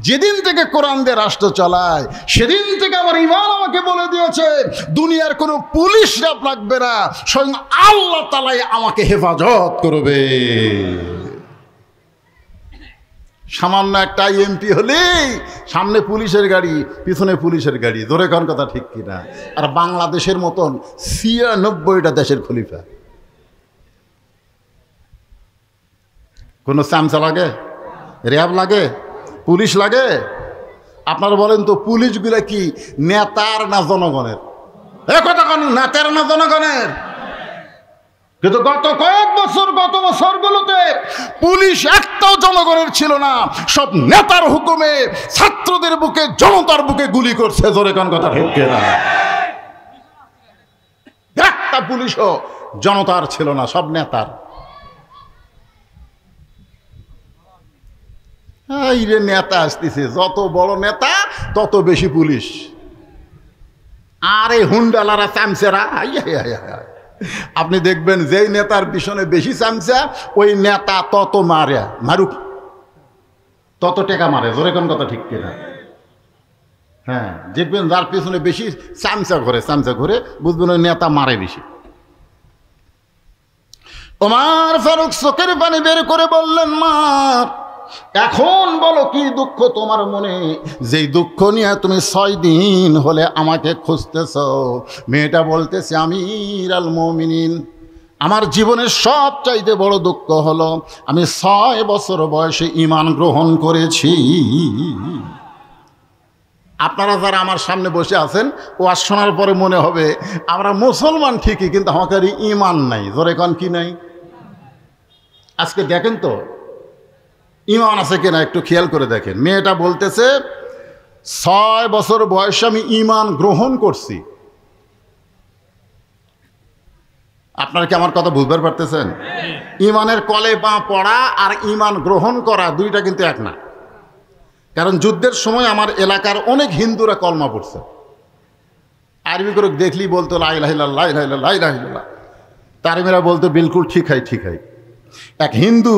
যেদিন থেকে কোরআন দিয়ে রাষ্ট্র চালায় সেদিন থেকে আমার ঈমান আমাকে বলে দিয়েছে দুনিয়ার কোনো পুলিশ র্যাব লাগবে না, স্বয়ং আল্লাহ তাআলাই আমাকে হেফাজত করবে। সামান্য একটা এমপি হলেই সামনে পুলিশের গাড়ি, পিছনে পুলিশের গাড়ি। ধরে কোন কথা ঠিক কিনা? আর বাংলাদেশের মতন ৯৬টা দেশের খলিফা। কোনো চামচা লাগে? র্যাব লাগে? পুলিশ লাগে? আপনারা বলেন তো, পুলিশগুলা কি নেতার না জনগণের? এ কথা কোন, নেতার না জনগণের? কিন্তু গত বছরগুলোতে পুলিশ একটাও জনগণের ছিল না, সব নেতার হুকুমে ছাত্রদের বুকে, জনতার বুকে গুলি করছে। জোরে কোন কথা ঠিক কিনা? একটা পুলিশও জনতার ছিল না, সব নেতার। এই রে নেতা আসতেছে, যত বড় নেতা তত বেশি পুলিশ। আরে হুন্ডালারা চামচেরা, আপনি দেখবেন যেই নেতার পিছনে বেশি চামচা ওই নেতা তত মারুক, তত টেকা মারে। জোরে কোন কথা ঠিক কিনা? হ্যাঁ, দেখবেন যার পিছনে বেশি চামচা ঘুরে বুঝবেন ওই নেতা মারে বেশি। ওমর ফারুক চোখের পানি বের করে বললেন, মা এখন বলো কি দুঃখ তোমার মনে, যেই দুঃখ নিয়ে তুমি 6 দিন হলে আমাকে খুঁজতেছ। মেয়েটা বলতেছে, আমিরুল মুমিনিন, আমার জীবনের সবচাইতে বড় দুঃখ হলো আমি 6 বছর বয়সে ঈমান গ্রহণ করেছি। আপনারা যারা আমার সামনে বসে আছেন, ওয়াজ শোনার পরে মনে হবে আমরা মুসলমান ঠিকই, কিন্তু আমাদের ঈমান নাই। জোরে কোন কি নাই? আজকে দেখেন তো ঈমান আছে কিনা একটু খেয়াল করে দেখেন। মেয়েটা বলতেছে 6 বছর বয়সে আমি ঈমান গ্রহণ করছি। আপনারা কি আমার কথা বুঝতে পারতেছেন? ঈমানের কলেমা পড়া আর ঈমান গ্রহণ করা দুইটা কিন্তু এক না। কারণ যুদ্ধের সময় আমার এলাকার অনেক হিন্দুরা কলমা পড়ছে, আরবি করে দেখলেই বলতো লা ইলাহা ইল্লাল্লাহ, লা ইলাহা ইল্লাল্লাহ, লা ইলাহা ইল্লাল্লাহ। তারমিরা বলতো বিলকুল ঠিক হয়, ঠিক হয়। এক হিন্দু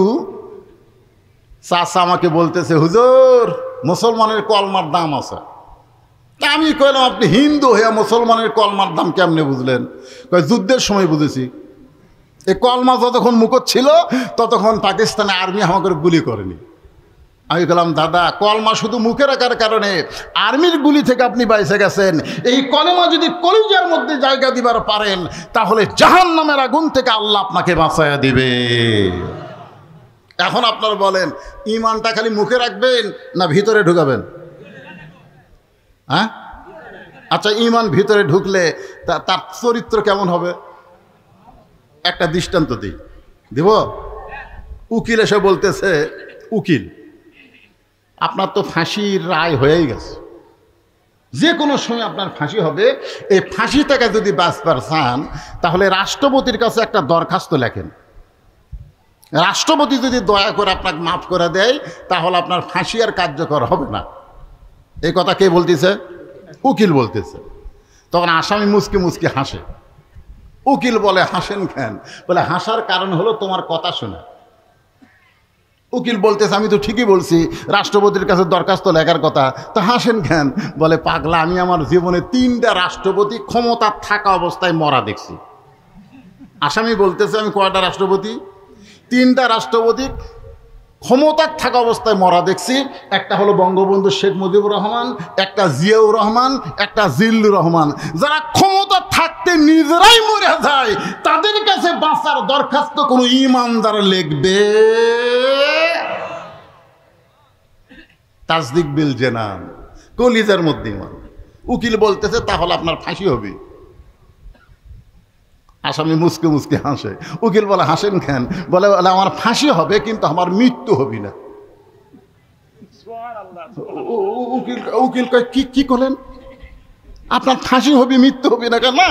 চাচা আমাকে বলতেছে, হুজুর মুসলমানের কলমার দাম আছে। আমি কইলাম, আপনি হিন্দু হইয়া মুসলমানের কলমার দাম কেমনে বুঝলেন? যুদ্ধের সময় বুঝেছি। এই কলমা যতক্ষণ মুখত ছিল ততক্ষণ পাকিস্তানে আর্মি আমাকে গুলি করেনি। আমি বললাম, দাদা কলমা শুধু মুখে রাখার কারণে আর্মির গুলি থেকে আপনি বাইসে গেছেন। এই কলমা যদি কলিজার মধ্যে জায়গা দিবার পারেন তাহলে জাহান্নামের আগুন থেকে আল্লাহ আপনাকে বাঁচায়া দিবে। এখন আপনারা বলেন, ঈমানটা খালি মুখে রাখবেন না ভিতরে ঢুকাবেন? হ্যাঁ, আচ্ছা, ঈমান ভিতরে ঢুকলে তার চরিত্র কেমন হবে? একটা দৃষ্টান্ত দিব। উকিল এসে বলতেছে, উকিল আপনার তো ফাঁসির রায় হয়েই গেছে, যে কোনো সময় আপনার ফাঁসি হবে। এই ফাঁসি থেকে যদি বাঁচবার চান তাহলে রাষ্ট্রপতির কাছে একটা দরখাস্ত লেখেন। রাষ্ট্রপতি যদি দয়া করে আপনাকে মাফ করে দেয় তাহলে আপনার ফাঁসি আর কার্যকর হবে না। এই কথা কে বলতেছে? উকিল বলতেছে। তখন আসামি মুচকি মুচকি হাসে। উকিল বলে, হাসেন কেন? বলে, হাসার কারণ হলো তোমার কথা শোনা। উকিল বলতেছে, আমি তো ঠিকই বলছি, রাষ্ট্রপতির কাছে দরখাস্ত লেখার কথা, তা হাসেন কেন? বলে, পাগলা, আমি আমার জীবনে 3টা রাষ্ট্রপতি ক্ষমতা থাকা অবস্থায় মরা দেখছি। আসামি বলতেছে, আমি কয়টা রাষ্ট্রপতি? 3টা রাষ্ট্রপতি ক্ষমতার থাকা অবস্থায় মরা দেখছি। একটা হলো বঙ্গবন্ধু শেখ মুজিবুর রহমান, একটা জিয়াউর রহমান, একটা জিল্লুর রহমান। যারা ক্ষমতা থাকতে নিজেরাই মরে যায় তাদের কাছে বাঁচার দরখাস্ত কোনো ঈমানদার লিখবে? তাসদিক বিল জানান, কলিজার মধ্যে ঈমান। উকিল বলতেছে, তাহলে আপনার ফাঁসি হবে। আসামি মুসকে মুসকে হাসে। উকিল বলে, হাসেন কেন? বলে, আমার ফাঁসি হবে কিন্তু আমার মৃত্যু হবে না। উকিল কয়, কি করলেন? আপনার ফাঁসি হবে, মৃত্যু হবে না কেন? না,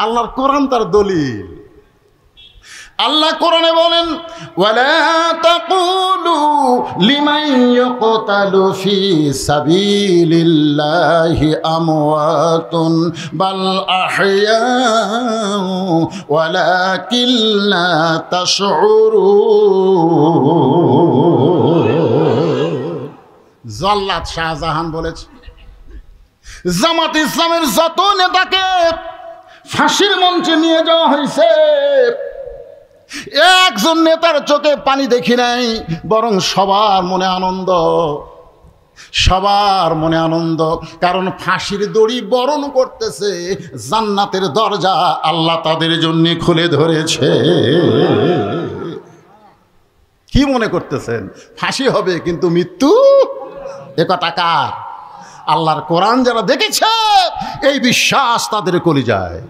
আল্লাহর কোরআন তার দলিল। আল্লাহ কোরআনে বলেন, ওয়ালা তাকুলু লিমান ইয়াকতালু ফি সাবিলিল্লাহি আমওয়াতুন বাল আহইয়াউ ওয়ালাকিন লা তাশউরুন। জল্লাদ শাহজাহান বলেছে, জামাত ইসলামের যত নেতাকে ফাঁসির মঞ্চে নিয়ে যাওয়া হয়েছে, একজন নেতার চোখে পানি দেখি নাই, বরং সবার মনে আনন্দ, সবার মনে আনন্দ। কারণ ফাঁসির দড়ি বরণ করতেছে, জান্নাতের দরজা আল্লাহ তাদের জন্য খুলে ধরেছে। কি মনে করতেছেন? ফাঁসি হবে কিন্তু মৃত্যু? এ কথা কার? আল্লাহর কোরআন যারা দেখেছে এই বিশ্বাস তাদের কলিজায়।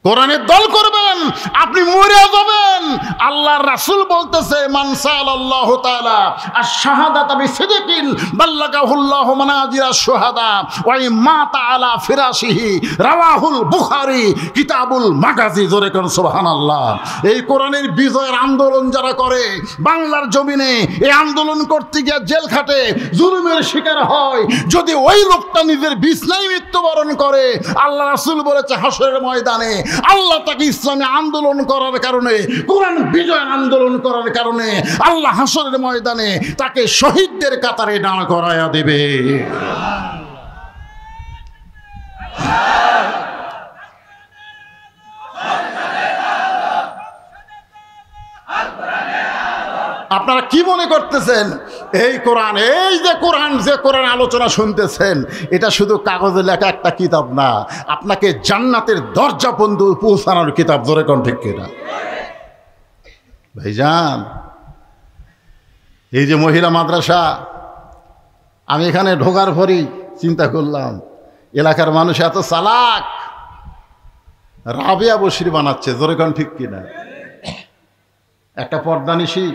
কোরআনের দল করবেন, আপনি মরে যাবেন। আল্লাহর রাসূল বলতেছে, মান সাআলাল্লাহু তাআলা আশ-শাহাদাতা বিসিদকিন বাল্লাগাহুল্লাহু মানাজিরা শুহাদা ওয়া মাতা আলা ফিরাশিহি, রাওয়াহুল বুখারী কিতাবুল মাগাজি। জোরে কোন সুবহানাল্লাহ। এই কোরআনের বিজয়ের আন্দোলন যারা করে বাংলার জমিনে, এই আন্দোলন করতে গিয়ে জেল খাটে, জুলুমের শিকার হয়, যদি ওই লোকটা নিজের বিছনায় মৃত্যুবরণ করে, আল্লাহ রাসূল বলেছে হাসরের ময়দানে আল্লাহ তাকে ইসলামী আন্দোলন করার কারণে, কোরআন বিজয় আন্দোলন করার কারণে আল্লাহ হাসরের ময়দানে তাকে শহীদদের কাতারে দাঁড় করায়া দেবে। আপনারা কি মনে করতেছেন এই কোরআন, এই যে কোরআন আলোচনা শুনতেছেন, এটা শুধু কাগজে লেখা একটা কিতাব না, আপনাকে জান্নাতের দরজা পর্যন্ত পৌঁছানোর কিতাব। জোরে কোন ঠিক কিনা ভাইজান? এই যে মহিলা মাদ্রাসা, আমি এখানে ঢোকার পরই চিন্তা করলাম এলাকার মানুষ এত চালাক, রাবেয়া বশির বানাচ্ছে। জোরে কোন ঠিক কিনা? একটা পর্দানিশী,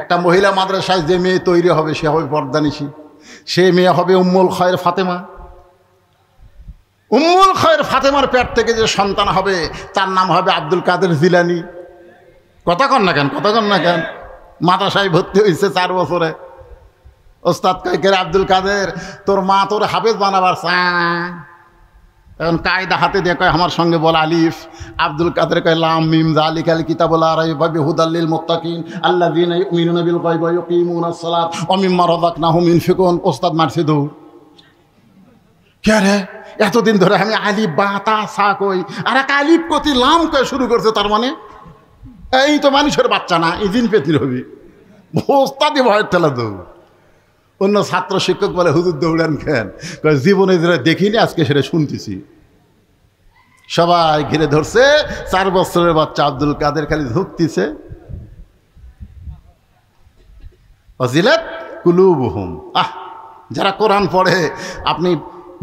একটা মহিলা মাদ্রাসায় যে মেয়ে তৈরি হবে সে হবে পর্দানিশী, সে মেয়ে হবে উম্মুল খয়ের ফাতেমা। উম্মুল খয়ের ফাতেমার পেট থেকে যে সন্তান হবে তার নাম হবে আব্দুল কাদের জিলানি। কথা কন না কেন, কথা কন না কেন? মাদ্রাসায় ভর্তি হয়েছে 4 বছরে, ওস্তাদ কয় আব্দুল কাদের তোর মা তোর হাফেজ বানাবার এখন কায়দা হাতে দিয়ে কয় আমার সঙ্গে বল আলিফ। আব্দুল কাদের কয় লাম মিম যালিকাল কিতাবুল লা রাইবা ফিহি হুদাল লিল মুত্তাকিন আল্লাযীনা ইউমিনুনা বিল গায়বি ওয়া ইউকিমুনাস সালাত ওয়া মিম্মা রাযাকনাহুম ইউনফিকুন। ওস্তাদ মারছে দৌড়। কে রে এতদিন ধরে আমি আলিফ বা তা সা কই, আর এক আলিফ কতি লাম কয় শুরু করছে, তার মানে এই তো মানুষের বাচ্চা না, এই জিন পেতির হবি। ওস্তাদই ভয়ের ঠেলা দৌড়। অন্য ছাত্র শিক্ষক বলে হুজুর দৌড়ান কেন? জীবনে যেটা দেখিনি আজকে সেটা শুনতেছি। সবাই ঘিরে ধরছে, 4 বছরের বাচ্চা আব্দুল কাদের খালি ধুকতিছে। ওয়াজিলাত কুলুবুহুম। যারা কোরআন পড়ে, আপনি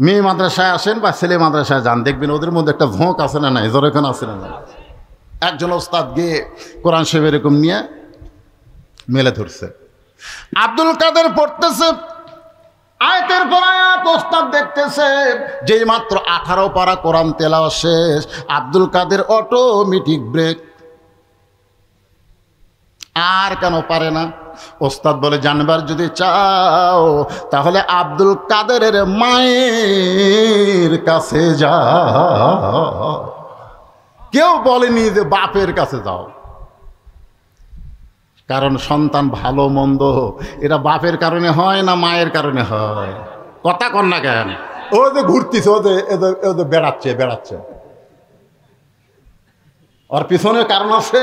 মেয়ে মাদ্রাসায় আসেন বা ছেলে মাদ্রাসায় যান, দেখবেন ওদের মধ্যে একটা ঝোঁক আছে না নাই? জোরেখান আছে না নাই? একজন ওস্তাদ গিয়ে কোরআন শরীফ এরকম নিয়ে মেলে ধরছে, আব্দুল কাদের পড়তেছে আয়াতের পর আয়াত, ওস্তাদ দেখতেছে। যেই মাত্র 18 পারা কোরআন তেলাওয়াত শেষ, আব্দুল কাদের অটোমেটিক ব্রেক। আর কেন পারে না? ওস্তাদ বলে জানবার যদি চাও তাহলে আব্দুল কাদেরের মায়ের কাছে যাও। কেউ বলেনি যে বাপের কাছে যাও, কারণ সন্তান ভালো মন্দ এটা বাপের কারণে হয় না মায়ের কারণে হয়? কথা কন না কেন? ও যে ঘুরতেছে, ও যে বেড়াচ্ছে, ওর পিছনে কারণ আছে।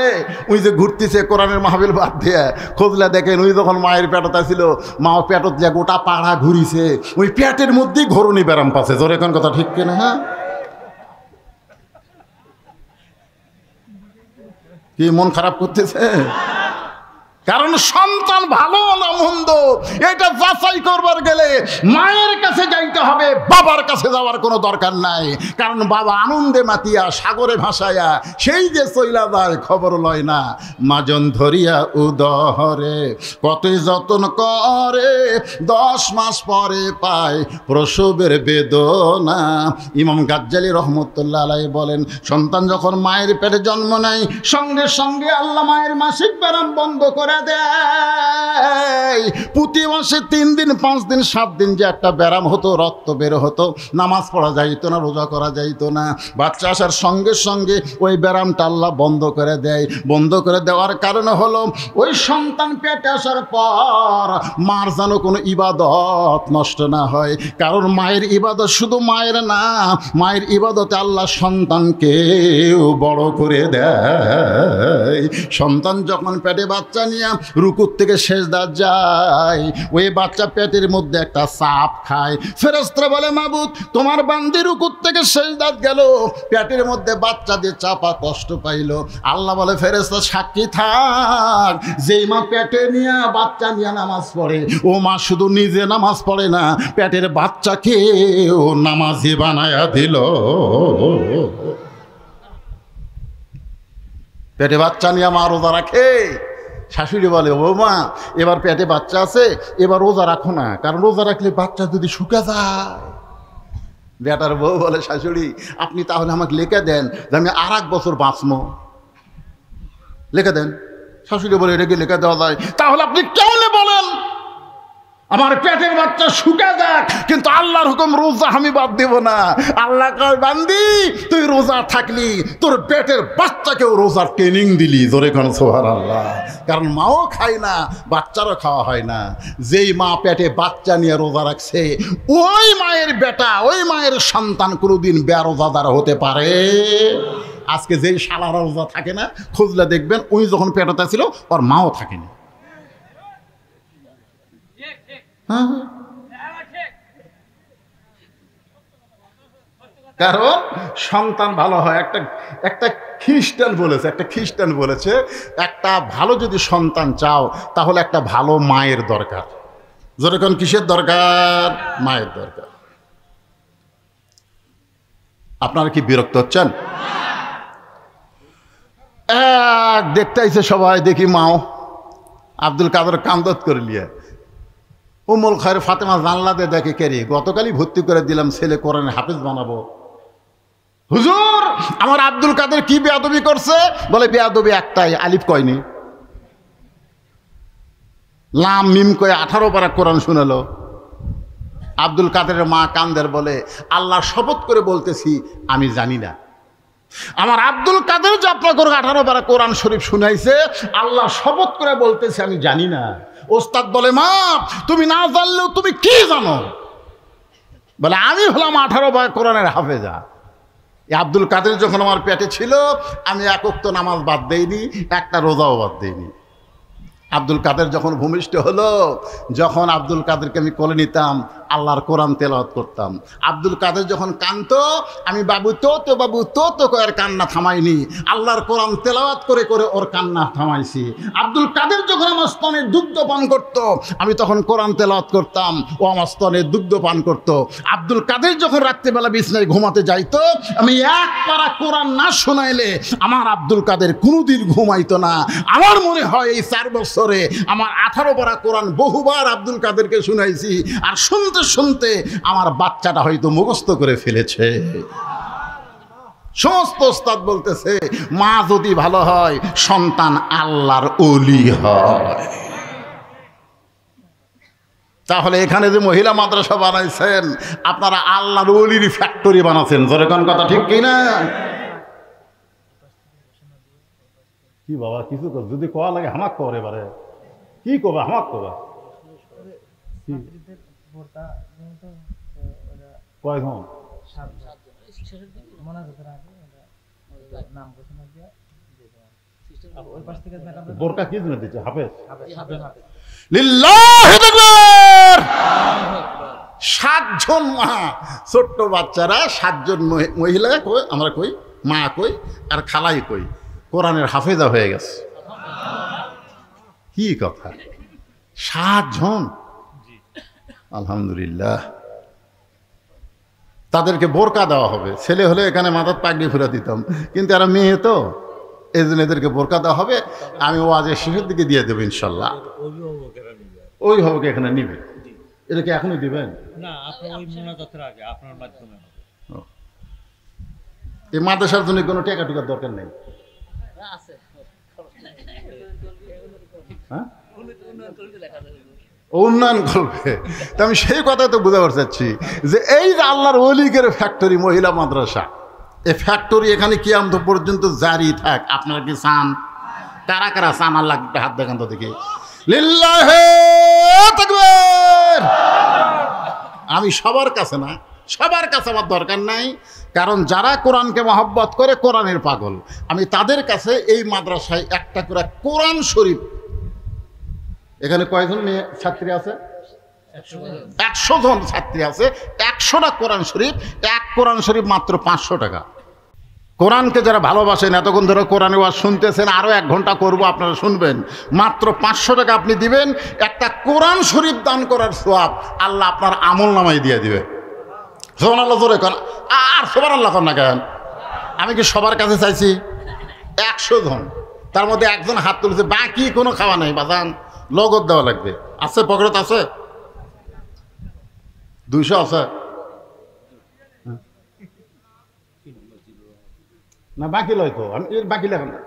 ওই যে ঘুরতেছে কোরআনের মাহফিল বাদ দিয়ে, খোঁজলে দেখেন ওই যখন মায়ের পেটতা ছিল, মাও পেটত যে গোটা পাড়া ঘুরিছে, ওই পেটের মধ্যেই ঘরণী ব্যারাম পাচ্ছে। জোরে এখন কথা ঠিক কিনা? হ্যাঁ, কি মন খারাপ করতেছে? কারণ সন্তান ভালো না মন্দ এটা যাচাই করবার গেলে মায়ের কাছে যাইতে হবে, বাবার কাছে যাওয়ার কোনো দরকার নাই। কারণ বাবা আনন্দে মাতিয়া সাগরে ভাসাইয়া সেই যে চইলা যায় খবর লয় না। মাজন ধরিয়া উদরে কতই যতন করে, 10 মাস পরে পায় প্রসবের বেদনা। ইমাম গাজ্জালী রহমতুল্লাহ আলাইহি বলেন, সন্তান যখন মায়ের পেটে জন্ম নেয় সঙ্গে সঙ্গে আল্লাহ মায়ের মাসিক ব্যারাম বন্ধ করে দেয়। প্রতি মাসে 3 দিন 5 দিন 7 দিন যে একটা ব্যারাম হতো, রক্ত বের হতো, নামাজ পড়া যাইতো না, রোজা করা যাইতো না, বাচ্চা আসার সঙ্গে সঙ্গে ওই ব্যারামটা আল্লাহ বন্ধ করে দেয়। বন্ধ করে দেওয়ার কারণে হলো ওই সন্তান পেটে আসার পর মার যেন কোনো ইবাদত নষ্ট না হয়। কারণ মায়ের ইবাদত শুধু মায়ের না, মায়ের ইবাদতে আল্লাহ সন্তানকেও বড় করে দেয়। সন্তান যখন পেটে বাচ্চা নিয়ে রুকুর থেকে সেজদা যায়, ওই বাচ্চা পেটের মধ্যে একটা চাপ খায়। ফেরেশতারা বলে, মাবুদ তোমার বান্দি রুকুর থেকে সেজদাত গেল, পেটের মধ্যে বাচ্চা দিয়ে চাপা কষ্ট পাইল। আল্লাহ বলে, ফেরেশতা সাক্ষী থাক, যেই মা পেটে নিয়ে বাচ্চা নিয়ে নামাজ পড়ে, ও মা শুধু নিজে নামাজ পড়ে না, পেটের বাচ্চাকেও নামাজি বানায়া দিল। পেটে বাচ্চা নিয়ে মা রোজা রাখে। শাশুড়ি বলে, ও মা এবার পেটে বাচ্চা আছে, এবার রোজা রাখো না, কারণ রোজা রাখলে বাচ্চা যদি শুকে যায়। বেটার বউ বলে, শাশুড়ি আপনি তাহলে আমাকে লিখে দেন যে আমি আর 1 বছর বাঁচবো, লিখে দেন। শাশুড়ি বলে, এটা কি লিখে দেওয়া যায়? তাহলে আপনি কেমনে বলেন আমার পেটের বাচ্চা শুকে যাক, কিন্তু আল্লাহর হুকুম রোজা আমি বাদ দেব না। আল্লাহ কয়, বান্দি তুই রোজা থাকলি, তোর পেটের বাচ্চাকেও রোজার ট্রেনিং দিলি। জোরে কোন সুবহানাল্লাহ। কারণ মাও খায় না, বাচ্চারও খাওয়া হয় না। যেই মা পেটে বাচ্চা নিয়ে রোজা রাখছে, ওই মায়ের বেটা, ওই মায়ের সন্তান কোনোদিন বেরোজাদার হতে পারে? আজকে যেই শালারা রোজা থাকে না, খুঁজলে দেখবেন ওই যখন পেটটা ছিল ওর মাও থাকেনি। হ্যাঁ, কারণ সন্তান ভালো হয়। একটা খ্রিস্টান বলেছে একটা ভালো যদি সন্তান চাও তাহলে একটা ভালো মায়ের দরকার। যেরকম কিসের দরকার? মায়ের দরকার। আপনারা কি বিরক্ত হচ্ছেন? দেখতে আইছে সবাই, দেখি মাও আব্দুল কাদের কান্দত করে লিয়ে উম্মুল খায়ের ফাতেমা জানলা দিয়ে দেখে কেরি গতকালই ভর্তি করে দিলাম, ছেলে কোরআনে হাফেজ বানাবো। হুজুর আমার আব্দুল কাদের কি বেয়াদবি করছে? বলে বেয়াদবি একটাই, আলিফ কয়নি, লাম মিম কয়ে 18 পারা কোরআন শুনালো। আব্দুল কাদেরের মা কান্দের, বলে আল্লাহর শপথ করে বলতেছি আমি জানি না। আমার আব্দুল কাদের যে আপনাকে 18 পারা কোরআন শরীফ শুনাইছে, আল্লাহ শপথ করে বলতেছি আমি জানি না। ওস্তাদ বলে মা তুমি না জানলেও তুমি কি জানো? বলে আমি হলাম 18 পারা কোরআনের হাফেজা। আব্দুল কাদের যখন আমার পেটে ছিল আমি এক ওয়াক্ত নামাজ বাদ দেইনি, একটা রোজাও বাদ দেইনি। আব্দুল কাদের যখন ভূমিষ্ঠ হলো, যখন আব্দুল কাদেরকে আমি কোলে নিতাম, আল্লাহর কোরআন তেলাওয়াত করতাম। আব্দুল কাদের যখন কাঁদতো, আমি বাবু তো বাবু তো করে কান্না থামাইনি, আল্লাহর কোরআন তেলাওয়াত করে করে ওর কান্না থামাইছি। আব্দুল কাদের যখন আমার স্তনে দুগ্ধ পান করতো, আমি তখন কোরআন তেলাওয়াত করতাম, ও আমার স্তনে দুগ্ধ পান করতো। আব্দুল কাদের যখন রাত্রিবেলা বিছানায় ঘুমাতে যাইতো, আমি এক পারা কোরআন না শোনাইলে আমার আব্দুল কাদের কোনোদিন ঘুমাইতো না। আমার মনে হয় এই 4 বছরে আমার 18 পারা কোরআন বহুবার আব্দুল কাদেরকে শুনাইছি, আর শুনতে শুনতে আমার বাচ্চাটা হয়তো মুখস্থ করে ফেলেছে। সমস্ত ওস্তাদ বলতেছে মা যদি ভালো হয় সন্তান আল্লাহর ওলি হয়। তাহলে এখানে যে মহিলা মাদ্রাসা বানাইছেন, আপনারা আল্লাহর ওলির ফ্যাক্টরি বানাচ্ছেন। যেরকম কথা ঠিক কিনা? কি বাবা কিছু যদি কোয়া লাগে হামাক করে, এবারে কি করবা হামাক করবা? কয়জন? বোরকা কি জন্য দিচ্ছে? হাফেজ। 7 জন মা, ছোট্ট বাচ্চারা 7 জন মহিলা কই, আমরা কই মা কই, আর খালাই কই, কোরআনের হাফেজা হয়ে গেছে। কি কথা? 7 জন, আলহামদুলিল্লাহ। তাদেরকে বোরকা দেওয়া হবে। ছেলে হলে এখানে মাথার পাগড়ি ফিরে দিতাম, কিন্তু এরা মেয়ে তো, এই জন্য এদেরকে বোরকা দেওয়া হবে। আমি ওয়াজের শেষের দিকে দিয়ে দেবো ইনশাল্লাহ। ওই হবে এখানে নিবে, এটাকে এখনই দিবেন না? এই মাদ্রাসার জন্য কোনো টাকা টুকার দরকার নেই। হ্যাঁ, উন্নয়ন করবে। তো আমি সেই কথা তো বুঝাতে চাচ্ছি যে এই যে আল্লাহর ওলিকের ফ্যাক্টরি মহিলা মাদ্রাসা, এই ফ্যাক্টরি এখানে কিয়ামত পর্যন্ত জারি থাক। আপনারা কি চান? কারা কারা চান? আল্লাহ হাত দেখান তো দেখি। লিল্লাহি তাকবীর। আমি সবার কাছে না, সবার কাছে আমার দরকার নাই, কারণ যারা কোরআনকে মহব্বত করে, কোরআনের পাগল, আমি তাদের কাছে এই মাদ্রাসায় একটা করে কোরআন শরীফ। এখানে কয়জন মেয়ে ছাত্রী আছে? 100 জন ছাত্রী আছে। 100টা কোরআন শরীফ, এক কোরআন শরীফ মাত্র 500 টাকা। কোরআনকে যারা ভালোবাসেন, এতক্ষণ ধরে কোরআনে ওয়াজ শুনতেছেন, আরও 1 ঘন্টা করবো, আপনারা শুনবেন। মাত্র 500 টাকা আপনি দিবেন, একটা কোরআন শরীফ দান করার সওয়াব আল্লাহ আপনার আমল নামায় দিয়ে দিবে। সুবহানাল্লাহ জোরে কর। আর সুবহানাল্লাহ কর না কেন? আমি কি সবার কাছে চাইছি? 100 জন, তার মধ্যে 1 জন হাত তুলেছে, বাকি কোনো খাওয়া নাই। বাজান লগত দেওয়া লাগবে। আছে পকেট আছে? 200 আছে না? বাকি লয় তো, আমি বাকি লেখেন না,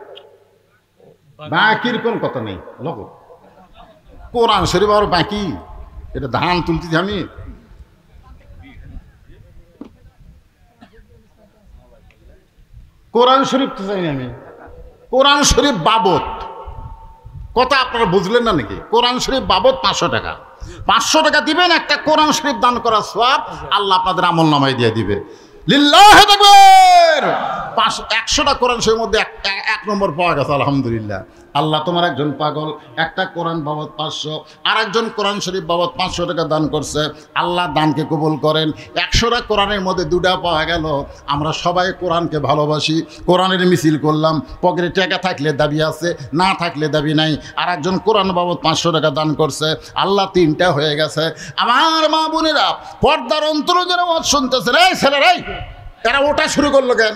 বাকির কোন কথা নেই। লগত কোরআন শরীফ আর বাকি, এটা ধান তুলতেছি আমি। কোরআন শরীফ তো চাই আমি, কোরআন শরীফ বাবদ কথা আপনারা বুঝলেন না নাকি? কোরআন শরীফ বাবদ 500 টাকা। 500 টাকা দিবেন, একটা কোরআন শরীফ দান করার সওয়াব আল্লাহ আপনাদের আমল নামায় দিয়ে দিবে। লিল্লাহি তাকবীর। 100টা কোরআন শরীফের মধ্যে এক নম্বর পাওয়া গেছে। আলহামদুলিল্লাহ। আল্লাহ তোমার একজন পাগল একটা কোরআন বাবদ 500, আর একজন কোরআন শরীফ বাবদ 500 টাকা দান করছে। আল্লাহ দানকে কবুল করেন। 100টা কোরআনের মধ্যে 2টা পাওয়া গেল। আমরা সবাই কোরআনকে ভালোবাসি, কোরআনের মিছিল করলাম। পকেটে টাকা থাকলে দাবি আছে, না থাকলে দাবি নাই। আর একজন কোরআন বাবদ 500 টাকা দান করছে। আল্লাহ 3টা হয়ে গেছে। আমার মা বোনেরা, পর্দার অন্তরে যারা ওয়াজ শুনতেছে, এই ছেলেরা এরা ওটা শুরু করলো কেন?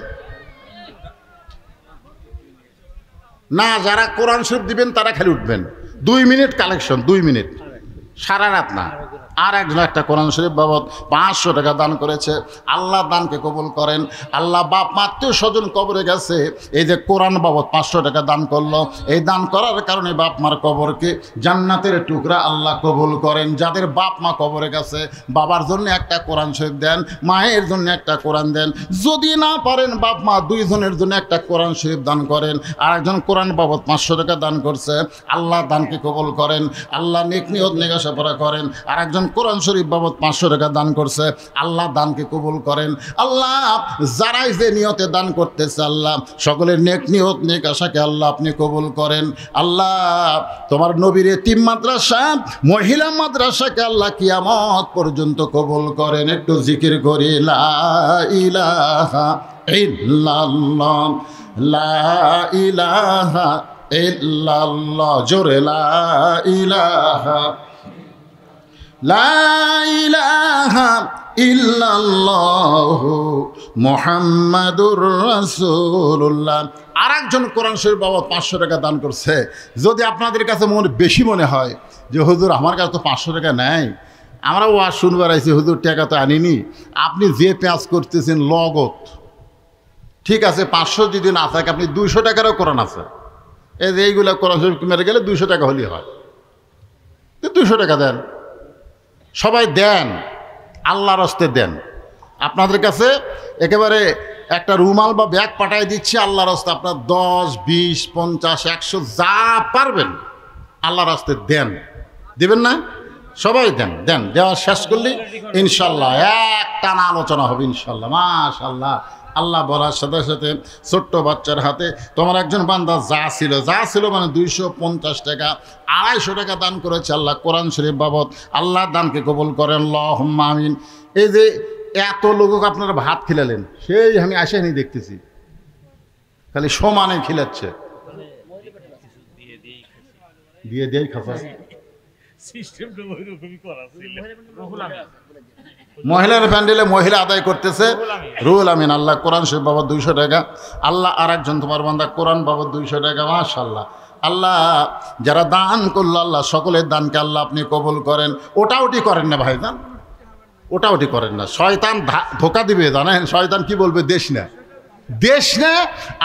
না, যারা কোরআন শরীফ দিবেন তারা খালি উঠবেন। 2 মিনিট কালেকশন, 2 মিনিট, সারা রাত না। আর একজন একটা কোরআন শরীফ বাবদ 500 টাকা দান করেছে। আল্লাহ দানকে কবুল করেন। আল্লাহ বাপ মা আত্মীয় স্বজন কবরে গেছে, এই যে কোরআন বাবদ 500 টাকা দান করলো, এই দান করার কারণে বাপ মার কবরকে জান্নাতের টুকরা আল্লাহ কবুল করেন। যাদের বাপ মা কবরে গেছে, বাবার জন্য একটা কোরআন শরীফ দেন, মায়ের জন্য একটা কোরআন দেন। যদি না পারেন বাপ মা 2 জনের জন্য একটা কোরআন শরীফ দান করেন। আর একজন কোরআন বাবদ 500 টাকা দান করছে। আল্লাহ দানকে কবুল করেন। আল্লাহ নেক নিয়ত নেগাসাপড়া করেন। আর একজন কোরআন শরীফ বাবদ 500 টাকা দান করছে। আল্লাহ দানকে কবুল করেন। আল্লাহ যারাই যে নিয়তে দান করতেছে, আল্লাহ সকলের নেক নিয়ত নেক আশাকে আল্লাহ আপনি কবুল করেন। আল্লাহ তোমার নবীর এতিম মাদ্রাসা, মহিলা মাদ্রাসাকে আল্লাহ কিয়ামত পর্যন্ত কবুল করেন। একটু জিকির করি, লা ইলাহা ইল্লাল্লাহ, লা ইলাহা ইল্লাল্লাহ, জোরে লা ইলাহা, লা ইলাহা ইল্লাল্লাহু মুহাম্মাদুর রাসূলুল্লাহ। আর একজন কোরআন শরীফ বাবদ 500 টাকা দান করছে। যদি আপনাদের কাছে বেশি মনে হয় যে হুজুর আমার কাছে তো 500 টাকা নেই, আমরা ওয়াজ শুনবার আইছি, হুজুর টাকা তো আনিনি, আপনি যে পেঁয়াজ করতেছেন লগত, ঠিক আছে 500 যদি না থাকে, আপনি 200 টাকারও কোরআন আছে, এই যে এইগুলো কোরআন শরীফ মেরে গেলে 200 টাকা হলেই হয়। 200 টাকা দেন, সবাই দেন, আল্লাহর হস্তে দেন। আপনাদের কাছে একেবারে একটা রুমাল বা ব্যাগ পাঠাই দিচ্ছি আল্লাহর হস্তে। আপনার 10, 20, 50, 100 যা পারবেন আল্লাহর হস্তে দেন। দেবেন না? সবাই দেন। দেন, দেওয়া শেষ করলে ইনশাল্লাহ একটানা আলোচনা হবে ইনশাল্লাহ। মাশাআল্লাহ। আল্লাহ বলার সাথে সাথে ছোট্ট বাচ্চার হাতে তোমার একজন বান্দা যা ছিল মানে 250 টাকা, 250 টাকা দান করেছে আল্লাহ কোরআন শরীফ বাবদ। আল্লাহ দানকে কবুল করেন, আল্লাহুম্মা আমিন। এই যে এত লোককে আপনারা ভাত খিলালেন, সেই আমি আসেনি দেখতেছি, খালি সমানে খিলাচ্ছে, দিয়ে দিয়েই খাওয়া। মহিলার প্যান্ডেলে মহিলা আদায় করতেছে রুহুল আমিন। আল্লাহ কোরআন শরীফ বাবদ 200 টাকা। আল্লাহ আর একজন তোমার বান্দা কোরআন বাবদ 200 টাকা। মাশাআল্লাহ। আল্লাহ যারা দান করলো, আল্লাহ সকলের দানকে আল্লাহ আপনি কবুল করেন। ওটাউটি করেন না ভাইজান, ওটাউটি করেন না। শয়তান ধোকা দিবে, জানেন? শয়তান কি বলবে? দেশ না।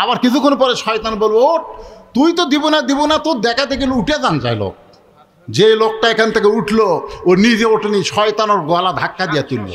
আবার কিছুক্ষণ পরে শয়তান বলবো, ও তুই তো দিব না, তোর দেখাতে গেলে উঠে যান চাইলো। যে লোকটা এখান থেকে উঠলো ও নিজে ওঠেনি, শয়তান ওর গলা ধাক্কা দিয়ে তুললো।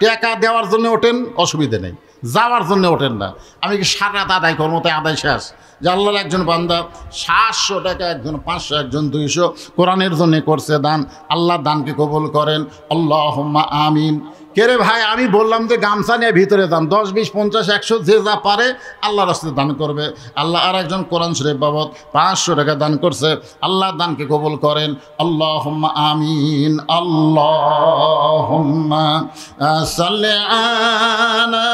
টাকা দেওয়ার জন্য ওঠেন, অসুবিধে নেই, যাওয়ার জন্য ওঠেন না। আমি কি সারা রাত আদায় করবো, তাই আদায় শেষ। যে আল্লাহর একজন বান্দা 700 টাকা, একজন 500, একজন 200 কোরআনের জন্য করছে দান। আল্লাহ দানকে কবুল করেন, আল্লাহুম্মা আমিন। কে রে ভাই, আমি বললাম যে গামছা নিয়ে ভিতরে দান, 10, 20, 50, 100 যে যা পারে আল্লাহর রাস্তায় দান করবে। আল্লাহ আর একজন কোরআন শরীফ বাবদ 500 টাকা দান করছে। আল্লাহ দানকে কবুল করেন, আল্লাহুম্মা আমিন। আল্লাহুম্মা সাল্লি আলা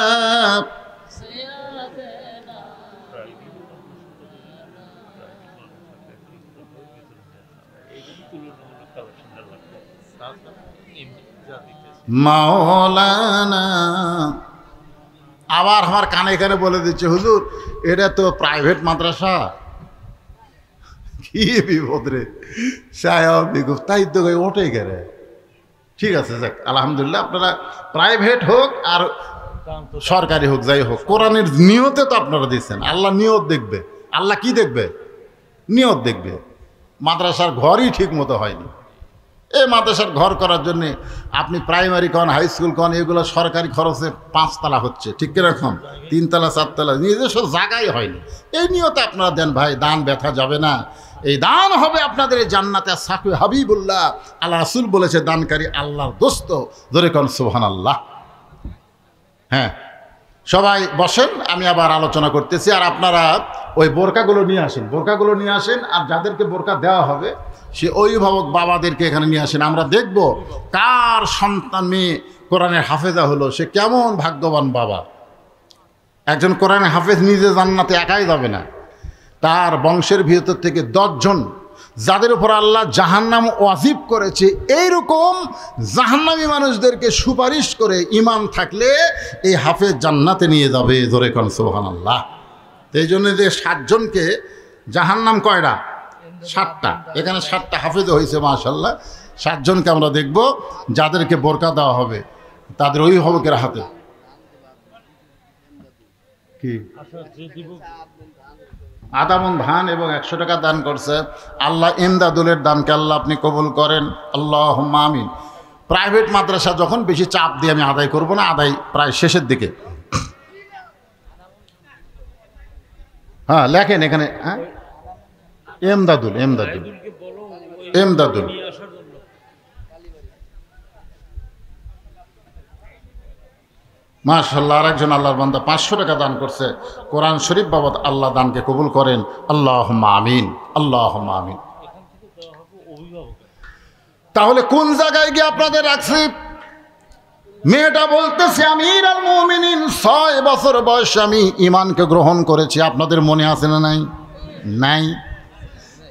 মাওলানা। আবার আমার কানে কানে বলে দিচ্ছে, হুজুর এটা তো প্রাইভেট মাদ্রাসা। কি বিপদ রে, তাই তো ওঠে গেলে। ঠিক আছে, যাক আলহামদুলিল্লাহ। আপনারা প্রাইভেট হোক আর সরকারি হোক, যাই হোক, কোরআনের নিয়তে তো আপনারা দিচ্ছেন। আল্লাহ নিয়ত দেখবে। আল্লাহ কি দেখবে? নিয়ত দেখবে। মাদ্রাসার ঘরই ঠিক মতো হয়নি। এই মাদ্রাসার ঘর করার জন্যে আপনি প্রাইমারি কন, হাই স্কুল কন, এগুলো সরকারি খরচে 5 তলা হচ্ছে, ঠিক কিরকম 3 তলা 4 তলা, নিজস্ব জায়গায় হয়নি। এই নিয়তে আপনারা দেন ভাই, দান ব্যথা যাবে না। এই দান হবে আপনাদের এই জান্নাতে। সাকি হাবিবুল্লাহ আল্লাহ রাসূল বলেছে, দানকারী আল্লাহর দোস্ত। ধরে কন সুবহানাল্লাহ। হ্যাঁ, সবাই বসেন, আমি আবার আলোচনা করতেছি। আর আপনারা ওই বোরকাগুলো নিয়ে আসেন, বোরকাগুলো নিয়ে আসেন। আর যাদেরকে বোরকা দেওয়া হবে সে অভিভাবক বাবাদেরকে এখানে নিয়ে আসেন। আমরা দেখব কার সন্তান মেয়ে কোরআনের হাফেজা হলো, সে কেমন ভাগ্যবান বাবা। একজন কোরআনের হাফেজ নিজে জান্নাতে একাই যাবে না, তার বংশের ভিতর থেকে 10 জন যাদের উপর আল্লাহ জাহান্নাম ওয়াজিব করেছে এইরকম জাহান্নামী মানুষদেরকে সুপারিশ করে ইমান থাকলে এই হাফেজ জান্নাতে নিয়ে যাবে। জোরে কোন সুবহানাল্লাহ। এই জন্য যে 7 জনকে জাহান্নাম কয়টা? 7টা। এখানে 7টা হাফেজ হয়েছে মাশাআল্লাহ। 7 জনকে আমরা দেখব যাদেরকে বোরকা দেওয়া হবে তাদের অভিভাবকের হাতে। কি আদামন ধান এবং 100 টাকা দান করছে। আল্লাহ ইমদাদুলের দানকে আল্লাহ আপনি কবুল করেন, আল্লাহুম্মা আমিন। প্রাইভেট মাদ্রাসা যখন বেশি চাপ দিয়ে আমি আদায় করব না, আদায় প্রায় শেষের দিকে। হ্যাঁ লেখেন এখানে, হ্যাঁ এমদাদুল, এমদাদুল, এমদাদুল। মাশাআল্লাহ। আরেকজন আল্লাহর বান্দা 500 টাকা দান করছে কোরআন শরীফ বাবদ। আল্লাহ দানকে কবুল করেন, আল্লাহুম্মা আমিন, আল্লাহুম্মা আমিন। তাহলে কোন জায়গায় গিয়ে আপনাদের রাখছি? মেয়েটা বলতেছে আমিরুল মুমিনিন 6 বছর বয়সে আমি ঈমানকে গ্রহণ করেছি। আপনাদের মনে আছে না? নাই, নাই।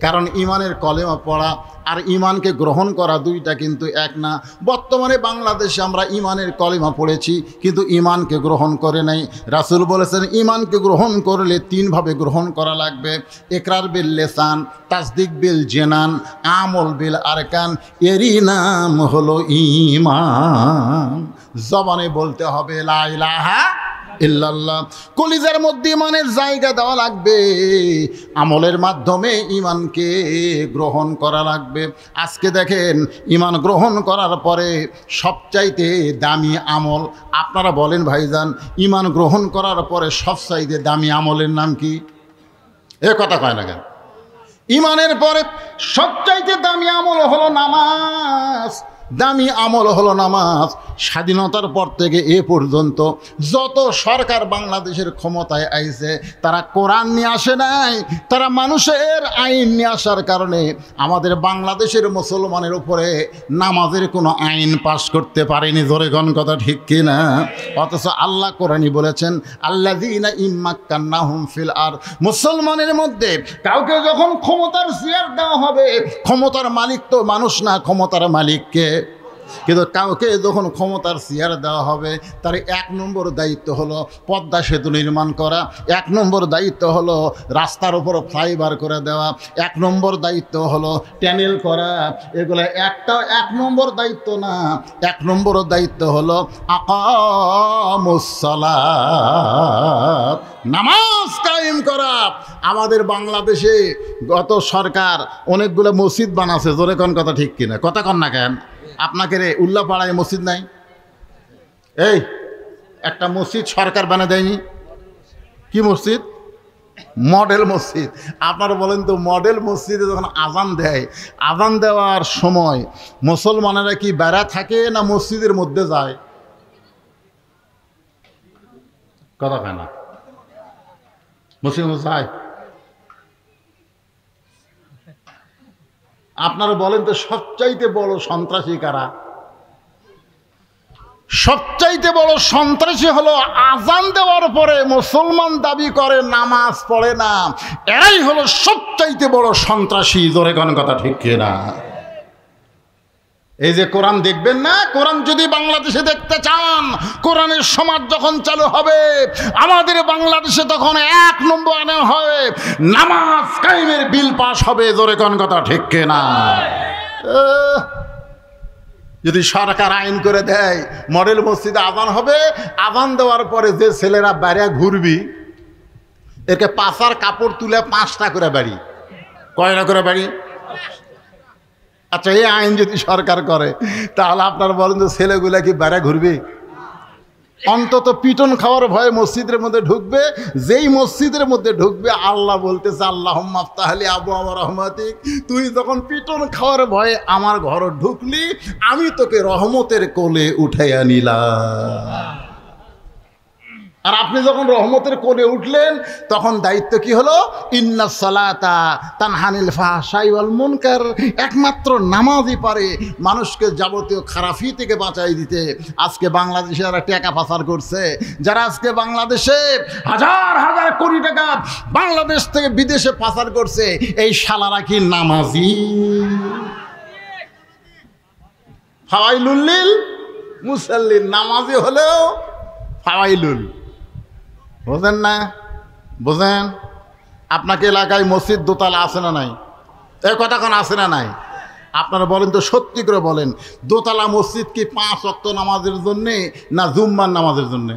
কারণ ঈমানের কলেমা পড়া আর ঈমানকে গ্রহণ করা দুইটা কিন্তু এক না। বর্তমানে বাংলাদেশে আমরা ঈমানের কলেমা পড়েছি কিন্তু ঈমানকে গ্রহণ করে নাই। রাসূল বলেছেন ঈমানকে গ্রহণ করলে 3 ভাবে গ্রহণ করা লাগবে। ইকরার বিল লিসান, তাসদিক বিল জিনান, আমল বিল আরকান। এরই নাম হলো ঈমান। জবানে বলতে হবে লা ইলাহা ইল্লাল্লাহ। কলিজার মধ্যে ঈমানের জায়গা দেওয়া লাগবে, আমলের মাধ্যমে ঈমানকে গ্রহণ করা লাগবে। আজকে দেখেন ঈমান গ্রহণ করার পরে সবচাইতে দামি আমল, আপনারা বলেন ভাইজান, ঈমান গ্রহণ করার পরে সবচাইতে দামি আমলের নাম কি? এ কথা কয় না কেন? ঈমানের পরে সবচাইতে দামি আমল হলো নামাজ। দামি আমল হলো নামাজ। স্বাধীনতার পর থেকে এ পর্যন্ত যত সরকার বাংলাদেশের ক্ষমতায় আইছে তারা কোরআন নিয়ে আসে নাই, তারা মানুষের আইন নিয়ে আসার কারণে আমাদের বাংলাদেশের মুসলমানের উপরে নামাজের কোনো আইন পাশ করতে পারেনি। জোরে গণ কথা ঠিক কিনা? অথচ আল্লাহ কোরআনই বলেছেন আল্লাযীনা ইম্মাক্কান্নাহুম ফিল আরদ। মুসলমানের মধ্যে কাউকে যখন ক্ষমতার চেয়ার দেওয়া হবে, ক্ষমতার মালিক তো মানুষ না, ক্ষমতার মালিককে। কিন্তু কাউকে যখন ক্ষমতার চেয়ার দেওয়া হবে তার 1 নম্বর দায়িত্ব হলো পদ্মা সেতু নির্মাণ করা, 1 নম্বর দায়িত্ব হলো রাস্তার উপর ফ্লাইওভার করে দেওয়া, 1 নম্বর দায়িত্ব হলো ট্যানেল করা। এগুলো 1 নম্বর দায়িত্ব না। 1 নম্বর দায়িত্ব হলো আকামুস সালাত, নামাজ কায়েম করা। আমাদের বাংলাদেশে গত সরকার অনেকগুলো মসজিদ বানাচ্ছে। জোরে কোন কথা ঠিক কিনা? কথা কন না কেন? আপনাকে রে উল্লাপাড়ায় মসজিদ নাই? এই একটা মসজিদ সরকার বানিয়ে দেয়নি? কি মসজিদ? মডেল মসজিদ। আপনারা বলেন তো, মডেল মসজিদে যখন আজান দেয়, আজান দেওয়ার সময় মুসলমানেরা কি বেড়া থাকে না মসজিদের মধ্যে যায়? কথা হয় না। মসজিদ যায়। আপনারা বলেন তো সবচাইতে বড় সন্ত্রাসী কারা? সবচাইতে বড় সন্ত্রাসী হলো আজান দেওয়ার পরে মুসলমান দাবি করে নামাজ পড়ে না, এরাই হলো সবচাইতে বড় সন্ত্রাসী। জোরে কোন কথা ঠিক কিনা? এই যে কোরআন দেখবেন না, কোরআন যদি বাংলাদেশে দেখতে চান, কোরআনের সমাজ যখন চালু হবে আমাদের বাংলাদেশে, তখন 1 নম্বর আনা হবে নামাজ কায়েমের বিল পাস হবে। জোরে কোন কথা ঠিক কিনা? যদি সরকার আইন করে দেয় মডেল মসজিদে আজান হবে, আজান দেওয়ার পরে যে ছেলেরা বাইরে ঘুরবি একে পাশার কাপড় তুলে 5টা করে বাড়ি। কয়টা করে বাড়ি? আচ্ছা, এই আইন যদি সরকার করে তাহলে আপনারা বলেন তো ছেলেগুলা কি বাইরে ঘুরবে? অন্তত পিটন খাওয়ার ভয়ে মসজিদের মধ্যে ঢুকবে। যেই মসজিদের মধ্যে ঢুকবে আল্লাহ বলতেছে আল্লাহুম্মা আফতাহ লি আবওয়াব রাহমাতিক, তুই যখন পিটন খাওয়ার ভয়ে আমার ঘরে ঢুকলি আমি তোকে রহমতের কোলে উঠাইয়া নিলাম। আর আপনি যখন রহমতের কোলে উঠলেন তখন দায়িত্ব কি হলো? ইন্নাস সালাতা তানহানিল ফাহশাই ওয়াল মুনকার। একমাত্র নামাজই পারে মানুষকে যাবতীয় খারাপি থেকে বাঁচাই দিতে। আজকে বাংলাদেশে যারা টাকা পাচার করছে, যারা আজকে বাংলাদেশে হাজার হাজার কোটি টাকা বাংলাদেশ থেকে বিদেশে পাচার করছে, এই শালারা কি নামাজি? ফাওয়াইলুল লিল মুসাল্লিন, নামাজি হলেও ফাওয়াইলুল। বোঝেন না? বোঝেন? আপনাকে এলাকায় মসজিদ দোতলা আছে না নাই? এই কথা কোন আছে না নাই? আপনারা বলেন তো, সত্যি করে বলেন, দোতলা মসজিদ কি 5 ওয়াক্ত নামাজের জন্যে না জুম্মার নামাজের জন্যে?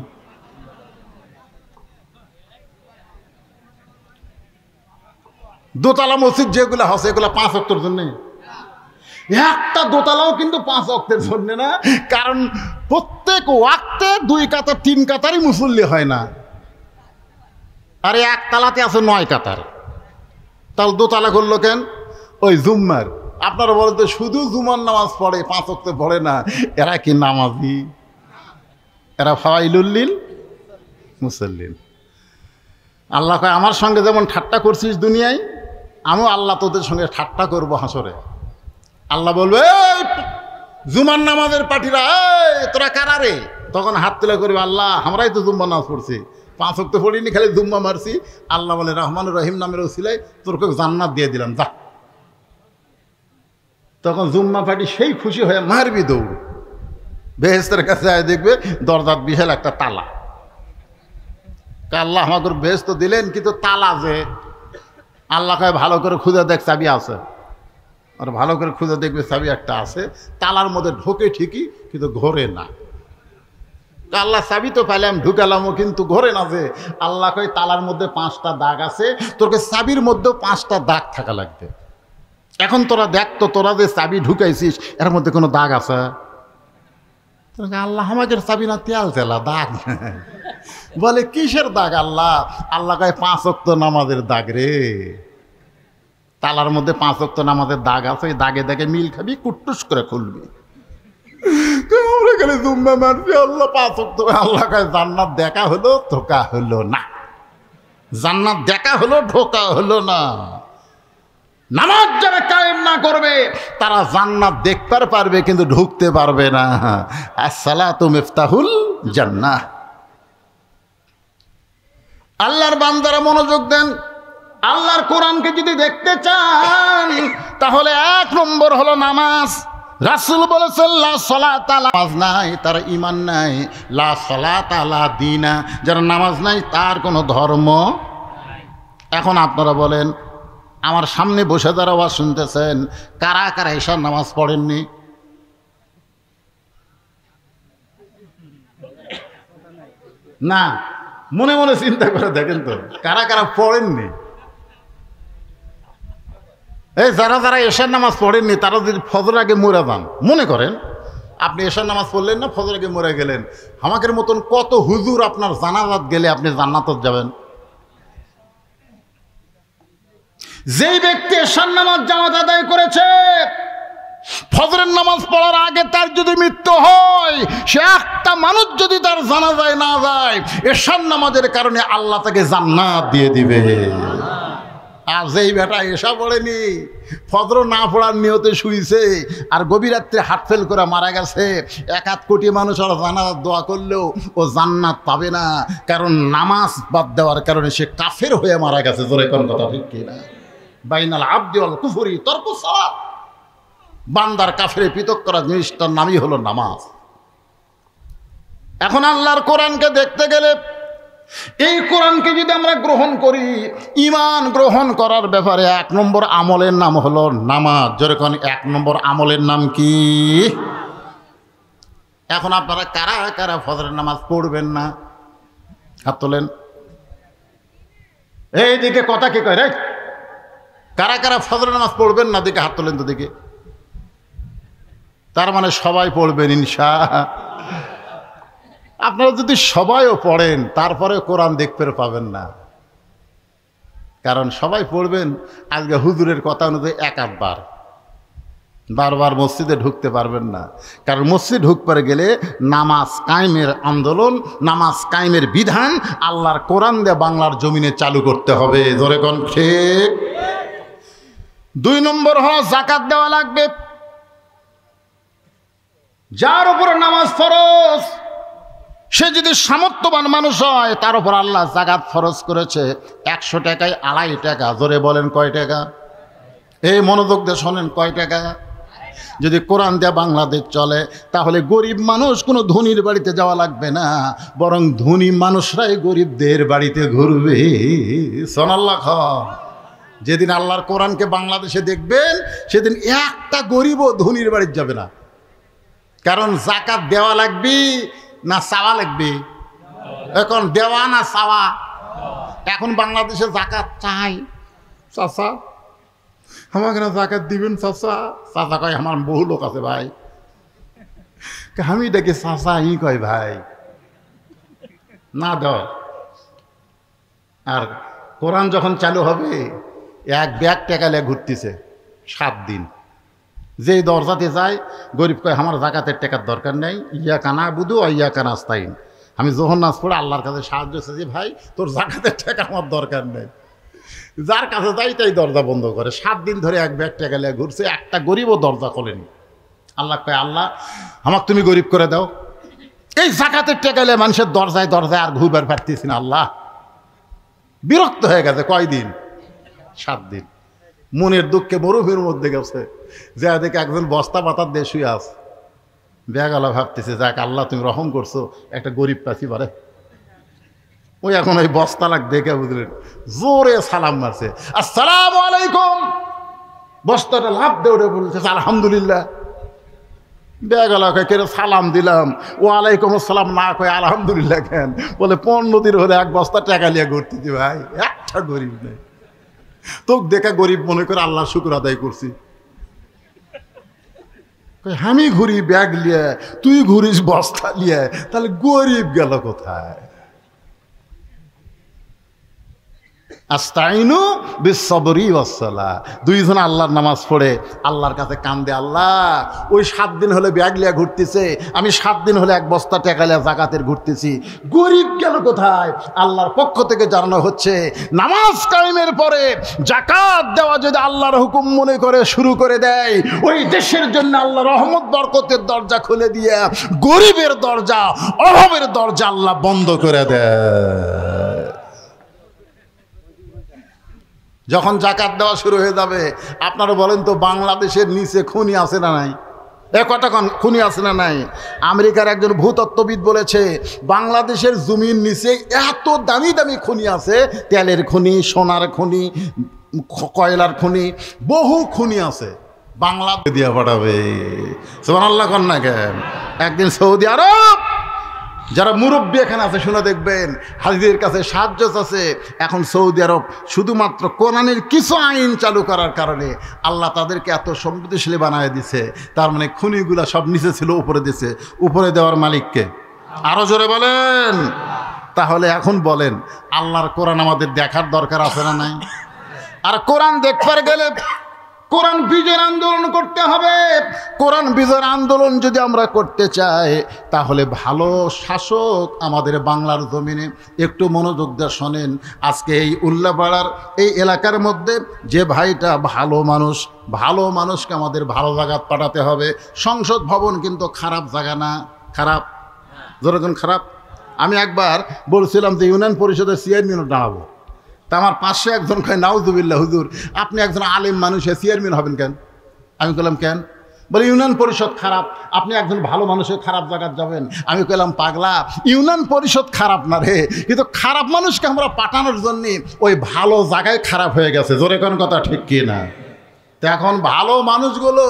দোতলা মসজিদ যেগুলো আছে এগুলো 5 ওয়াক্তের জন্যে। একটা দোতলাও কিন্তু 5 ওয়াক্তের জন্য না, কারণ প্রত্যেক ওয়াক্তে 2 কাতার 3 কাতারই মুসল্লি হয় না। আর এক তালাতে আছে 9 কাতার, তাহলে দোতলা করলো কেন? ওই জুম্মার। আপনারা বলেন তো, শুধু জুমার নামাজ পড়ে, 5 ওয়াক্ত পড়ে না, এরা কি নামাজি? এরা ফাওয়াইলুল লিল মুসাল্লিন। আল্লাহ কয়, আমার সঙ্গে যেমন ঠাট্টা করছিস দুনিয়ায়, আমিও আল্লাহ তোদের সঙ্গে ঠাট্টা করবো হাসরে। আল্লাহ বলবে, জুমার নামাজের পার্টিরা, তোরা কারা রে? তখন হাত তুলে করবে, আল্লাহ আমরাই তো জুম্মা নামাজ পড়ছি, 5 ওয়াক্ত পড়িনি, খালি জুম্মা মারছি। আল্লাহ বলে, রহমান রহিম নামের ওসিলায় তোরকে জান্নাত দিয়ে দিলাম, যা। তখন জুম্মা পার্টি সেই খুশি হয়ে মারবি দৌড়, বেহেস্তের কাছে আয়, দেখবে দরজার বিশাল একটা তালা। আল্লাহ আমাকে বেহেস্ত দিলেন, কিন্তু তালা যে। আল্লাহ কয়, ভালো করে খুঁজে দেখ, চাবি আছে। আর ভালো করে খুঁজে দেখবে, চাবি একটা আছে, তালার মধ্যে ঢোকে ঠিকই, কিন্তু ঘোরে না। আল্লাহ চাবি তো পাইলাম, ঢুকালামও, কিন্তু ঘোরে না যে। আল্লাহ কয়, তালার মধ্যে 5টা দাগ আছে, তোরকে চাবির মধ্যেও 5টা দাগ থাকা লাগবে। এখন তোরা দেখ তো, তোরা যে চাবি ঢুকাইছিস এর মধ্যে কোনো দাগ আছে? আল্লাহ আমাদের চাবি না, তেল তেলা দাগ। বলে, কিসের দাগ আল্লাহ? আল্লাহ কয়, 5 ওয়াক্ত নামাজের দাগ রে। তালার মধ্যে 5 ওয়াক্ত নামাজের দাগ আছে, ওই দাগে দাগে মিল খাবি, কুট্টুস করে খুলবি। আমরা গেলে জুম্মা মারবি, আল্লাহ 5 ওয়াক্ত। আল্লাহ কয়, জান্নাত দেখা হলো, ধোকা হলো না। জান্নাত দেখা হলো, ধোকা হলো না। নামাজ যারা কায়েম না করবে তারা জান্নাত দেখতে পারবে, কিন্তু ঢুকতে পারবে না। আসসালাতু মিফতাহুল জান্নাহ। আল্লাহর বান্দারা মনোযোগ দেন। আল্লাহর কোরআনকে যদি দেখতে চান, তাহলে 1 নম্বর হলো নামাজ। রাসূল বলেছেন, লা সালাতা, নামাজ নাই তার ঈমান নাই। লা সালাতা লা দীনা, যার নামাজ নাই তার কোনো ধর্ম। এখন আপনারা বলেন, আমার সামনে বসে যারা আওয়াজ শুনতেছেন, কারা কারা এশার নামাজ পড়েননি? না, মনে মনে চিন্তা করে দেখেন তো, কারা কারা পড়েননি? এই যারা যারা এশার নামাজ পড়েননি, তারা যদি ফজর আগে মরে যান, মনে করেন আপনি এশার নামাজ পড়লেন না, ফজর আগে মরে গেলেন, আমাদের মতন কত হুজুর আপনার জানাজাত গেলে আপনি জান্নাতত যাবেন। যেই ব্যক্তি এশার নামাজ জামাত আদায় করেছে, ফজরের নামাজ পড়ার আগে তার যদি মৃত্যু হয়, সে একটা মানুষ যদি তার জানাজায় না যায়, এশার নামাজের কারণে আল্লাহ তাকে জান্নাত দিয়ে দিবে। আর যেই বেটা এশা পড়েনি, ফজর না পড়ার নিয়তে শুইছে, আর গভীর রাত্রে হার্ট ফেল করে মারা গেছে, 1 কোটি মানুষ আর জান্নাত দোয়া করলেও ও জান্নাত পাবে না, কারণ নামাজ বাদ দেওয়ার কারণে সে কাফের হয়ে মারা গেছে। জোরে কোন কথা ঠিক কিনা? বাইনাল আবদি ওয়াল কুফরি তরকুস সালাত। বান্দার কাফেরে পৃথক করা জিনিসটার নামই হলো নামাজ। এখন আল্লাহর কোরআনকে দেখতে গেলে, এই কোরআনকে যদি আমরা গ্রহণ করি, ঈমান গ্রহণ করার ব্যাপারে 1 নম্বর আমলের নাম হলো নামাজ। যেরকম 1 নম্বর আমলের নাম কি? এখন আপনারা কারা কারা ফজরের নামাজ পড়বেন না? হাত তোলেন। এইদিকে কথা কে কয় রে? কারা কারা ফজরের নামাজ পড়বেন না? দিকে হাত তোলেন তো দেখি। তার মানে সবাই পড়বেন ইনশাআল্লাহ। আপনারা যদি সবাইও পড়েন, তারপরে কোরআন দেখতে পাবেন না, কারণ সবাই পড়বেন আজকে হুজুরের কথা অনুযায়ী 1 আধ বার, বারবার মসজিদে ঢুকতে পারবেন না, কারণ মসজিদ ঢুকতে গেলে নামাজ কায়েমের আন্দোলন, নামাজ কায়েমের বিধান আল্লাহর কোরআন দিয়ে বাংলার জমিনে চালু করতে হবে। ধরে কোন ঠিক। 2 নম্বর হলো যাকাত দেওয়া লাগবে। যার উপরে নামাজ ফরজ সে যদি সামর্থ্যবান মানুষ হয় তার উপর আল্লাহ যাকাত ফরজ করেছে 100 টাকায় 2.5 টাকা। জোরে বলেন কয় টাকা? এই মনোযোগ দিয়ে শোনেন, কয় টাকা? যদি কোরআন দিয়ে বাংলাদেশ চলে তাহলে গরিব মানুষ কোনো ধনীর বাড়িতে যাওয়া লাগবে না, বরং ধনী মানুষরাই গরিবদের বাড়িতে ঘুরবে। সুবহানাল্লাহ। যেদিন আল্লাহর কোরআনকে বাংলাদেশে দেখবেন সেদিন একটা গরিবও ধনীর বাড়িতে যাবে না। কারণ যাকাত দেওয়া লাগবে না চাওয়া লাগবে? এখন দেওয়া না চাওয়া? এখন বাংলাদেশে যাকাত চাই। চাচা আমাকে না যাকাত দিবেন চাচা? চাচা কয় আমার বহু লোক আছে ভাই। আমি দেখি চাচা ই কয় ভাই না দাও। আর কোরআন যখন চালু হবে 1 ব্যাগ টাকা নিয়ে ঘুরতেছে 7 দিন। যেই দরজাতে যায় গরিব কয় আমার যাকাতের টাকার দরকার নেই, ইয়াকা নাবুদু ওয়া ইয়াকা নাস্তাইন। আমি যখন নাচ পড়ে আল্লাহর কাছে সাহায্য চাইছি, ভাই তোর যাকাতের টাকা আমার দরকার নেই। যার কাছে যাই তাই দরজা বন্ধ করে। 7 দিন ধরে 1 ব্যাগ টাকা নিয়ে ঘুরছে, একটা গরিবও দরজা খোলেনি। আল্লাহ কয় আল্লাহ আমাকে তুমি গরিব করে দাও। এই যাকাতের টাকা নিয়ে মানুষের দরজায় দরজায় আর ঘুরবার পারতেছি না। আল্লাহ বিরক্ত হয়ে গেছে। কয়দিন? 7 দিন। মনের দুঃখে মরুভূমির মধ্যে গেছে, যে দেখে একজন বস্তা পাতার দিয়ে শুয়ে আছে। বেগালা ভাবতেছে যাক আল্লাহ তুমি রহম করছো, একটা গরিব পাচ্ছি পারে। ওই এখন ওই বস্তা লাগ দেখে বুঝলেন জোরে সালাম মারছে, আসসালামু আলাইকুম। বস্তাটা লাভ দিয়ে উঠে বলছে আলহামদুলিল্লাহ। বেগালা কে সালাম দিলাম, ও আলাইকুম আসসালাম না কয়ে আলহামদুলিল্লাহ কেন? বলে 15 দিন হলে 1 বস্তা টাকা নিয়ে ঘুরতেছি ভাই, একটা গরিব নেই। তোকে দেখা গরিব মনে করে আল্লাহ শুকর আদায় করছি। আমি ঘুরি ব্যাগ লিয়ে, তুই ঘুরিস বস্তা লিয়ে, তাহলে গরিব গেল কোথায়? আস্তাইনু বিসসবরি ওয়াসসালাহ। 2 জন আল্লাহর নামাজ পড়ে আল্লাহর কাছে কান্দে, আল্লাহ ওই 7 দিন হলে ব্যাগ লিয়া ঘুরতেছে, আমি 7 দিন হলে 1 বস্তা টাকা লিয়া যাকাতের ঘুরতেছি, গরিব গেল কোথায়? আল্লাহর পক্ষ থেকে জানানো হচ্ছে নামাজ কায়েমের পরে যাকাত দেওয়া যদি আল্লাহর হুকুম মনে করে শুরু করে দেয়, ওই দেশের জন্য আল্লাহ রহমত বরকতের দরজা খুলে দিয়ে গরিবের দরজা, অভাবের দরজা আল্লাহ বন্ধ করে দেয়। যখন যাকাত দেওয়া শুরু হয়ে যাবে, আপনারা বলেন তো বাংলাদেশের নিচে খনি আছে না নাই? কটা খনি আছে না নাই? আমেরিকার একজন ভূতত্ত্ববিদ বলেছে বাংলাদেশের জমির নিচে এত দামি দামি খনি আছে, তেলের খনি, সোনার খনি, কয়লার খনি, বহু খনি আছে। বাংলাদেশ দিয়ে পাঠাবে। সুবহানাল্লাহ কন না কেন? একদিন সৌদি আরব যারা মুরব্বী এখানে আছে শুনে দেখবেন, হাজিদের কাছে সাহায্য আছে। এখন সৌদি আরব শুধুমাত্র কোরআনের কিছু আইন চালু করার কারণে আল্লাহ তাদেরকে এত সমৃদ্ধশালী বানায় দিছে। তার মানে খনিগুলা সব নিচে ছিল, উপরে দিছে। উপরে দেওয়ার মালিককে? আরো জোরে বলেন। তাহলে এখন বলেন আল্লাহর কোরআন আমাদের দেখার দরকার আছে না নাই? আর কোরআন দেখবার গেলে কোরআন বিজয়ের আন্দোলন করতে হবে। কোরআন বিজয়ের আন্দোলন যদি আমরা করতে চাই তাহলে ভালো শাসক আমাদের বাংলার জমিনে। একটু মনোযোগ দিয়ে শোনেন। আজকে এই উল্লাপাড়ার এই এলাকার মধ্যে যে ভাইটা ভালো মানুষ, ভালো মানুষকে আমাদের ভালো জায়গায় পাঠাতে হবে। সংসদ ভবন কিন্তু খারাপ জায়গা না, খারাপ যেরকম খারাপ। আমি একবার বলছিলাম যে ইউনিয়ন পরিষদের চেয়ারম্যানও দাঁড়াবো, তা আমার পাশে একজন কয় নাউজুবিল্লাহ হুজুর আপনি একজন আলেম মানুষের চেয়ারম্যান হবেন কেন? আমি বললাম কেন? বলে ইউনিয়ন পরিষদ খারাপ, আপনি একজন ভালো মানুষের খারাপ জায়গায় যাবেন। আমি বললাম পাগলা, ইউনিয়ন পরিষদ খারাপ না রে, কিন্তু খারাপ মানুষকে আমরা পাঠানোর জন্য ওই ভালো জায়গায় খারাপ হয়ে গেছে। জোরে কোন কথা ঠিক কি না? তো এখন ভালো মানুষগুলো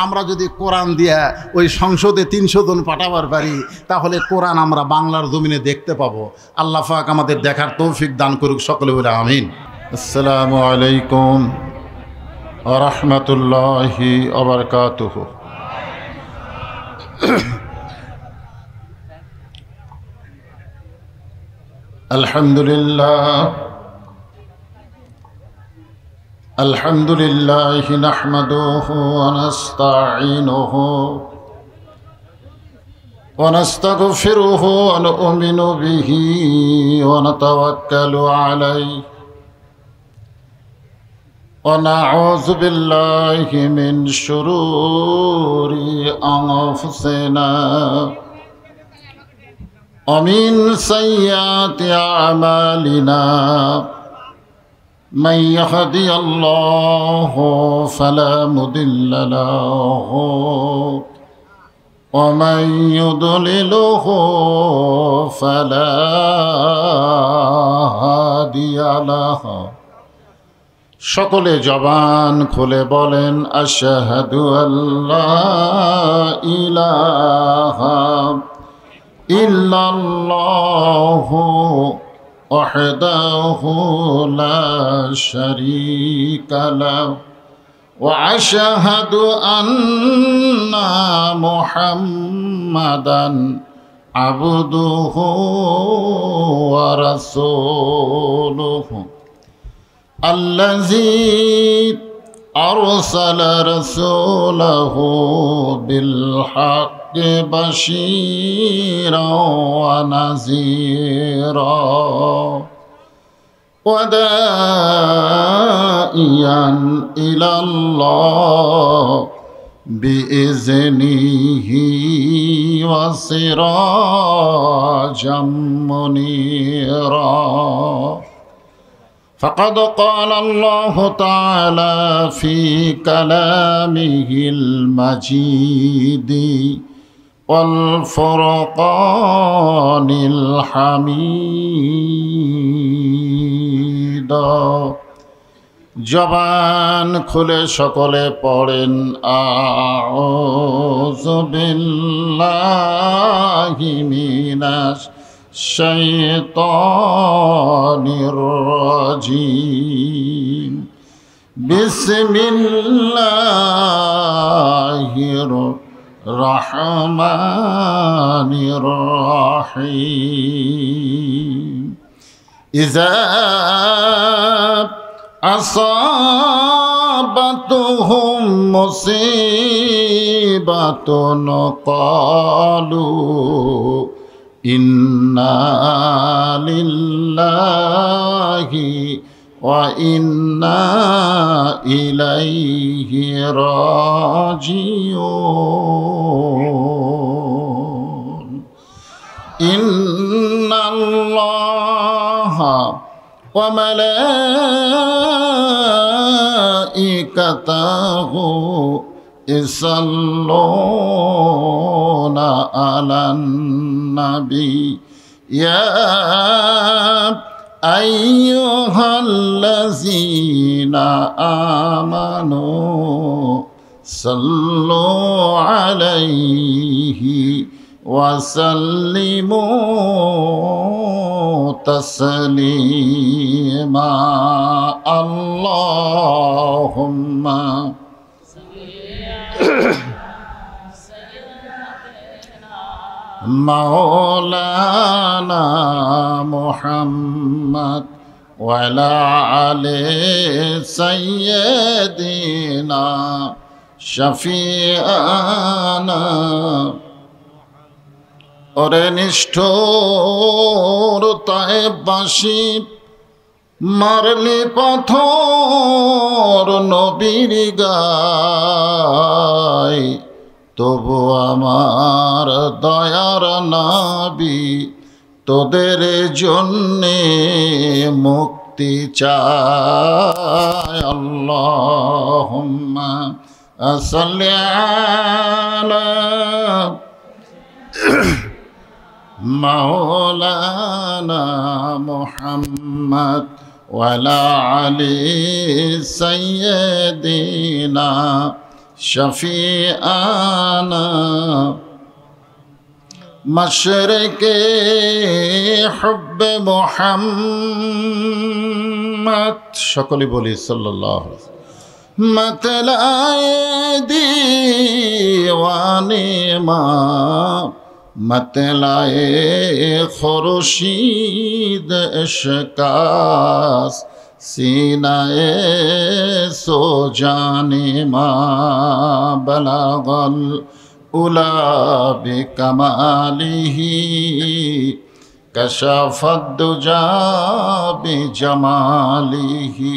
আমরা যদি কোরআন দিয়া ওই সংসদে 300 জন পাঠাবার পারি তাহলে কোরআন আমরা বাংলার জমিনে দেখতে পাবো। আল্লাহ পাক আমাদের দেখার তৌফিক দান করুক, সকলে বলে আমিন। আসসালামু আলাইকুম ওয়া রাহমাতুল্লাহি ওয়া বারাকাতুহু। আলহামদুলিল্লাহ الحمد لله نحمده ونستعينه ونستغفره ونؤمن به ونتوكل عليه ونعوذ بالله من شرور أنفسنا ومن سيئات أعمالنا من يهدي الله فلا مضل له ومن يضلله فلا هادي له সকলে জবান খুলে বলেন আশহাদু আল্লা ইলাহা ইল্লাল্লাহু ওয়াহদাহু লা শারীকা লাহু ওয়া আশহাদু আন্না মুহাম্মাদান আবদুহু ওয়া রাসূলুহু الذي أرسل رسوله بالحق بشيرا ونذيرا وداعيا إلى الله بإذنه وسراجا منيرا فقد قال الله تعالى في كلامه المجيد والفرقان الحميد জবান খুলে সকলে পড়েন আউযু বিল্লাহি মিনাশ الشيطان الرجيم بسم الله الرحمن الرحيم إذا أصابتهم مصيبة قالوا إنا لله وإنا إليه راجعون إن الله وملائكته يصلون على النبي يا أيها الذين آمنوا صلوا عليه وسلموا تسليما اللهم مولانا محمد وعلى آل سيدنا شفيعنا ওরে নিষ্ঠুর তায়েববাসী মারলি পাথর নবীর গায় তবু আমার দয়ার নবী তোদের জন্যে মুক্তি চায় আল্লাহুম্মা সাল্লি আলা মাওলানা মুহাম্মদ ওয়ালা আলি সাইয়্যিদিনা শফিআনা মশরিকে হুব্বে মুহাম্মদ সকলে বলি সাল্লাল্লাহু আলাইহি मतलाए दीवाने माँ मतलाए खुर्शीद इश्कास सीनाए सो जाने मा बलागल उला बिकमालिही कशफद्दुजा बिजमालिही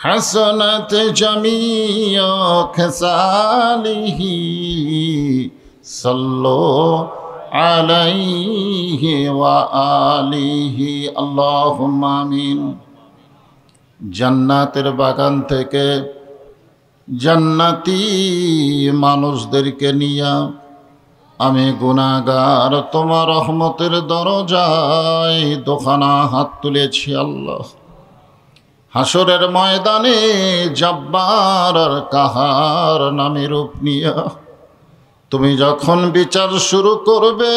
हसनत जमीअ खसालिही सल्लो अलैहि व आलिहि अल्लाहुम्मा आमीन। জান্নাতের বাগান থেকে জান্নাতি মানুষদেরকে নিয়ে আমি গুনাহগার তোমার রহমতের দরজায় দোখানা হাত তুলেছি আল্লাহ। হাসরের ময়দানে জব্বার আর কাহার নামে রূপ নিয়া তুমি যখন বিচার শুরু করবে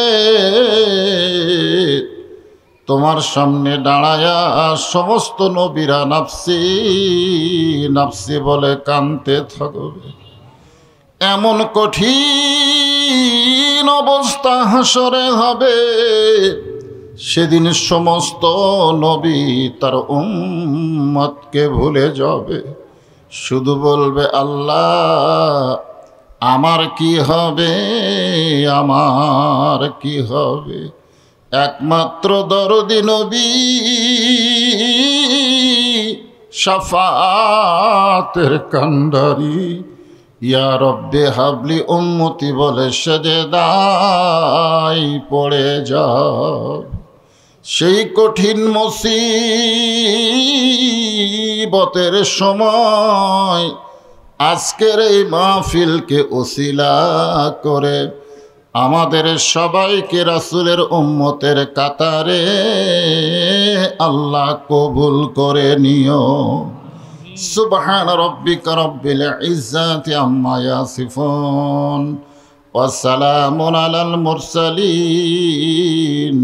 তোমার সামনে দাঁড়ায়া সমস্ত নবীরা নাফসি নাফসি বলে কাঁদতে থাকবে। এমন কঠিন অবস্থা হাসরে হবে, সেদিন সমস্ত নবী তার উম্মতকে ভুলে যাবে, শুধু বলবে আল্লাহ আমার কি হবে, আমার কি হবে। একমাত্র দরদি নবী শাফাতের কান্ডারি ইয়া রব্বে হাবলি উম্মতি বলে সেজদায় পড়ে যাও। সেই কঠিন মুসিবতের সময় আজকের এই মাহফিলকে ওসিলা করে আমাদের সবাইকে রাসূলের উম্মতের কাতারে আল্লাহ কবুল করে নিও। সুবহান রাব্বিকা রাব্বিল ইজ্জাতি আম্মা ইয়াসিফুন ওয়া সালামুন আলাল মুরসালিন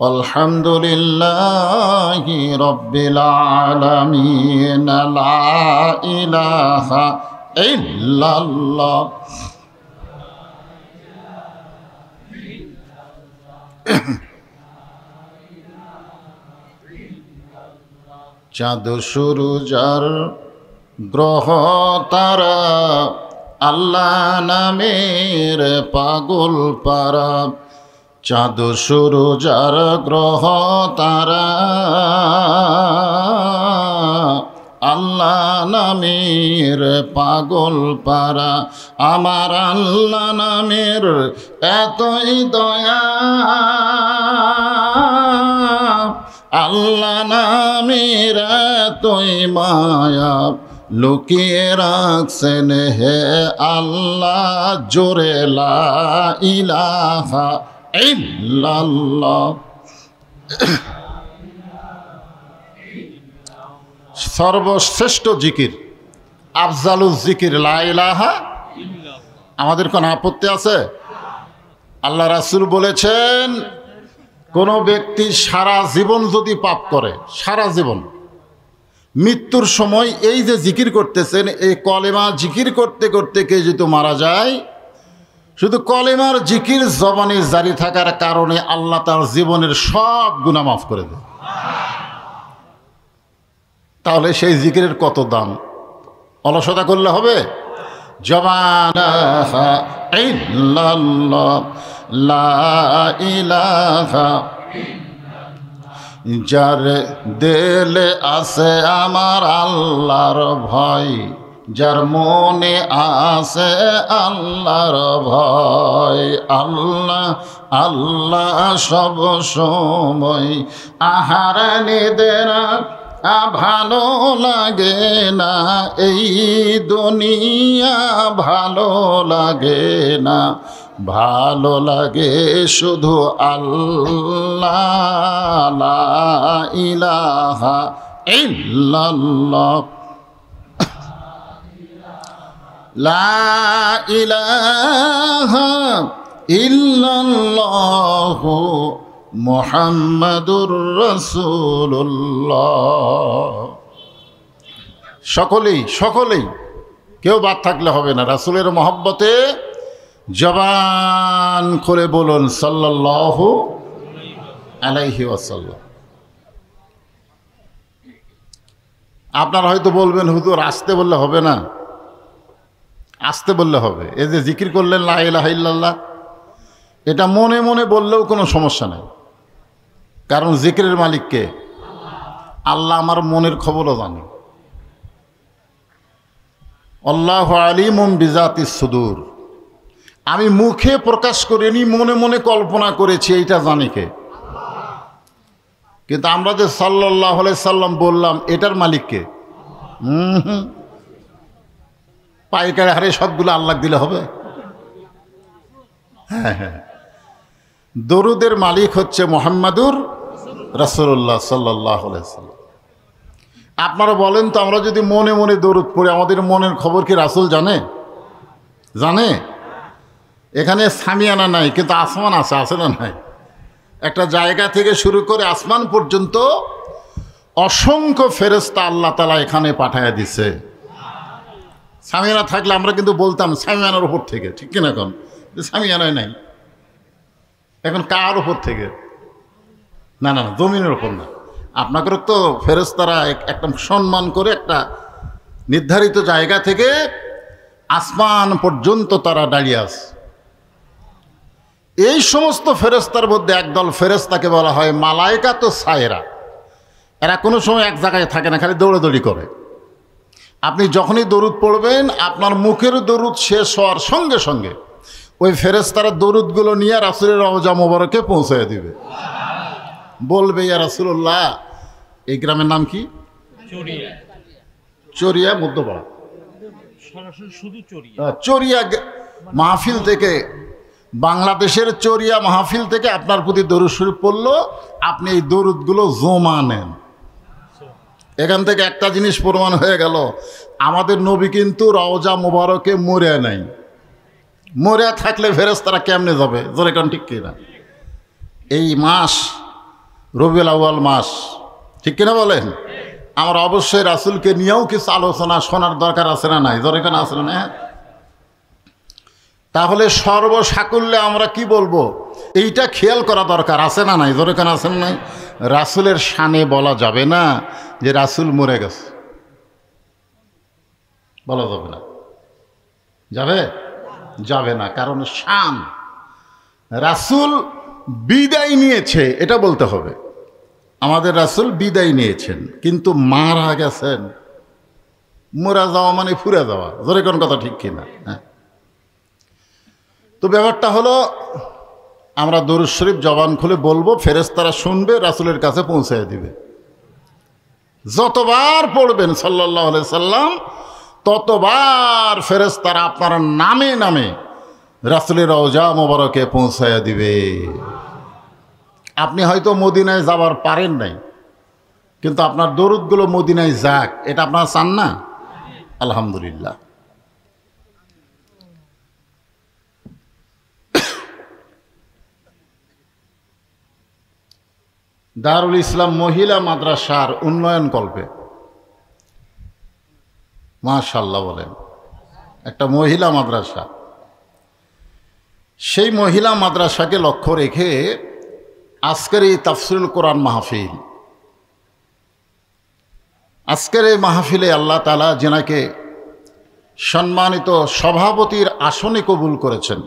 আলহামদুলিল্লাহি রাব্বিল আলামিন। লা ইলাহা ইল্লাল্লাহ। চাঁদ সূরুজার গ্রহ তারা আল্লাহ নামের পাগল পারা। চাঁদ সূরুজার গ্রহ তারা আল্লাহ নামের পাগল পারা। আমার আল্লাহ নামের এতই দয়া, আল্লাহ নামের এতই মায়া, লুকিয়ে রাখছেন হে আল্লাহ জোরে লা ইলাহা ইল্লাল্লাহ। সর্বশ্রেষ্ঠ জিকির আফজালুল জিকির লা ইলাহা। আমাদের কোনো আপত্তি আছে? আল্লাহ রাসূল বলেছেন কোনো ব্যক্তি সারা জীবন যদি পাপ করে, সারা জীবন, মৃত্যুর সময় এই যে জিকির করতেছেন, এই কলেমা জিকির করতে করতে কে যদি মারা যায়, শুধু কলেমার জিকির জবানে জারি থাকার কারণে আল্লাহ তার জীবনের সব গুনাহ মাফ করে দেয়। তাহলে সেই জিকিরের কত দাম! অলসতা করলে হবে? জবানা ইল্লাল্লাহ লা ইলাহা, যার দিলে আছে আমার আল্লাহর ভয়, যার মনে আছে আল্লাহর ভয়, আল্লাহ আল্লাহ সব সময়। আহার নিদেরা ভালো লাগে না, এই দুনিয়া ভালো লাগে না, ভালো লাগে শুধু আল্লাহ লা ইলাহা ইল্লাল্লাহ লা ইলাহা ইল্লাল্লাহ মুহাম্মাদুর রাসূলুল্লাহ। সকলেই কেউ বাদ থাকলে হবে না। রাসূলের মহব্বতে জবান খুলে বলুন সাল্লাল্লাহু আলাইহি ওয়াসাল্লাম। আপনারা হয়তো বলবেন হুজুর আসতে বললে হবে না, আসতে বললে হবে। এই যে জিকির করলেন লা ইলাহা ইল্লাল্লাহ, এটা মনে মনে বললেও কোনো সমস্যা নেই, কারণ জিকিরের মালিক কে? আল্লাহ আমার মনের খবরও জানে। আল্লাহু আলিমুম বিজাতিস সুদূর। আমি মুখে প্রকাশ করিনি, মনে মনে কল্পনা করেছি, এইটা জানি কে? কিন্তু আমরা যে সাল্লাল্লাহু আলাইহি সাল্লাম বললাম, এটার মালিক কে? পাইকারি হারে সবগুলো আল্লাহ দিলে হবে? হ্যাঁ হ্যাঁ, দরুদের মালিক হচ্ছে মুহাম্মাদুর রাসূলুল্লাহ সাল্লাল্লাহু আলাইহি সাল্লাম। আপনারা বলেন তো, আমরা যদি মনে মনে দরুদ পড়ি, আমাদের মনের খবর কি রাসূল জানে? জানে? এখানে সামিয়ানা নাই, কিন্তু আসমান আছে, আছে না নাই? একটা জায়গা থেকে শুরু করে আসমান পর্যন্ত অসংখ্য ফেরেশতা আল্লাহ তাআলা এখানে পাঠায়া দিছে। সামিয়ানা থাকলে আমরা কিন্তু বলতাম সামিয়ানার উপর থেকে, ঠিক কিনা? এখন সামিয়ানায় নাই, এখন কার উপর থেকে? না না না, জমিনের উপর না। আপনাদের তো ফেরেশতারা একটা সম্মান করে একটা নির্ধারিত জায়গা থেকে আসমান পর্যন্ত তারা দাঁড়িয়ে আছে। এই সমস্ত ফেরেশতার মধ্যে একদল ফেরেশতাকে বলা হয় মালায়েকাত সায়রা। এরা কোনো সময় এক জায়গায় থাকে না, খালি দৌড়াদৌড়ি করে। আপনি যখনই দরুদ পড়বেন, আপনার মুখের দরুদ শেষ হওয়ার সঙ্গে সঙ্গে ওই ফেরেশতারা দরুদগুলো নিয়ে রাসূলের রওজা মোবারকে পৌঁছে দিবে। বলবে, ইয়া রাসূলুল্লাহ, এই গ্রামের নাম কি? চরিয়া। চরিয়া মধ্যপাড়া, চরিয়া মাহফিল থেকে, বাংলাদেশের চরিয়া মাহফিল থেকে আপনার প্রতি দরুদ শরীফ পড়লো। আপনি এই দরুদগুলো জমা নেন। এখান থেকে একটা জিনিস প্রমাণ হয়ে গেল, আমাদের নবী কিন্তু রওজা মোবারকে মরে নাই। মরে থাকলে ফেরেশতারা কেমনে যাবে? জোরে কোন ঠিক কিনা? এই মাস রবিউল আউয়াল মাস, ঠিক কিনা বলেন? আমরা অবশ্যই রাসূলকে নিয়েও কিছু আলোচনা শোনার দরকার আছে না নাই? জোরে কোন আছে না? তাহলে সর্বসাকুল্যে আমরা কি বলবো, এইটা খেয়াল করা দরকার আছে না নাই? জোরে কোন আছে না নাই? রাসূলের শানে বলা যাবে না যে রাসূল মরে গেছে, বলা যাবে না। যাবে? যাবে না, কারণ শান। রাসূল বিদায় নিয়েছে, এটা বলতে হবে। আমাদের রাসূল বিদায় নিয়েছেন, কিন্তু মারা গেছেন। মরা যাওয়া মানে ফুরে যাওয়া। জোরে কোন কথা ঠিক কিনা? হ্যাঁ। তো ব্যাপারটা হলো, আমরা দরুদ শরীফ জবান খুলে বলবো, ফেরেশতারা শুনবে, রাসূলের কাছে পৌঁছে দিবে। যতবার পড়বেন সাল্লাল্লাহু আলাইহি সাল্লাম, ততবার ফেরেশতারা আপনার নামে নামে রাসূলের রওজা মোবারকে পৌঁছায়া দিবে। আপনি হয়তো মদিনায় যাবার পারেন নাই, কিন্তু আপনার দরুদগুলো মদিনায় যাক, এটা আপনারা চান না? আলহামদুলিল্লাহ। দারুল ইসলাম মহিলা মাদ্রাসার উন্নয়ন কল্পে, মাশাআল্লাহ বলেন, একটা মহিলা মাদ্রাসা। সেই মহিলা মাদ্রাসাকে লক্ষ্য রেখে আজকের এই তাফসিরুল কোরআন মাহফিল, আজকের এই মাহফিলে আল্লাহ তাআলা যেনাকে সম্মানিত সভাপতির আসনে কবুল করেছেন,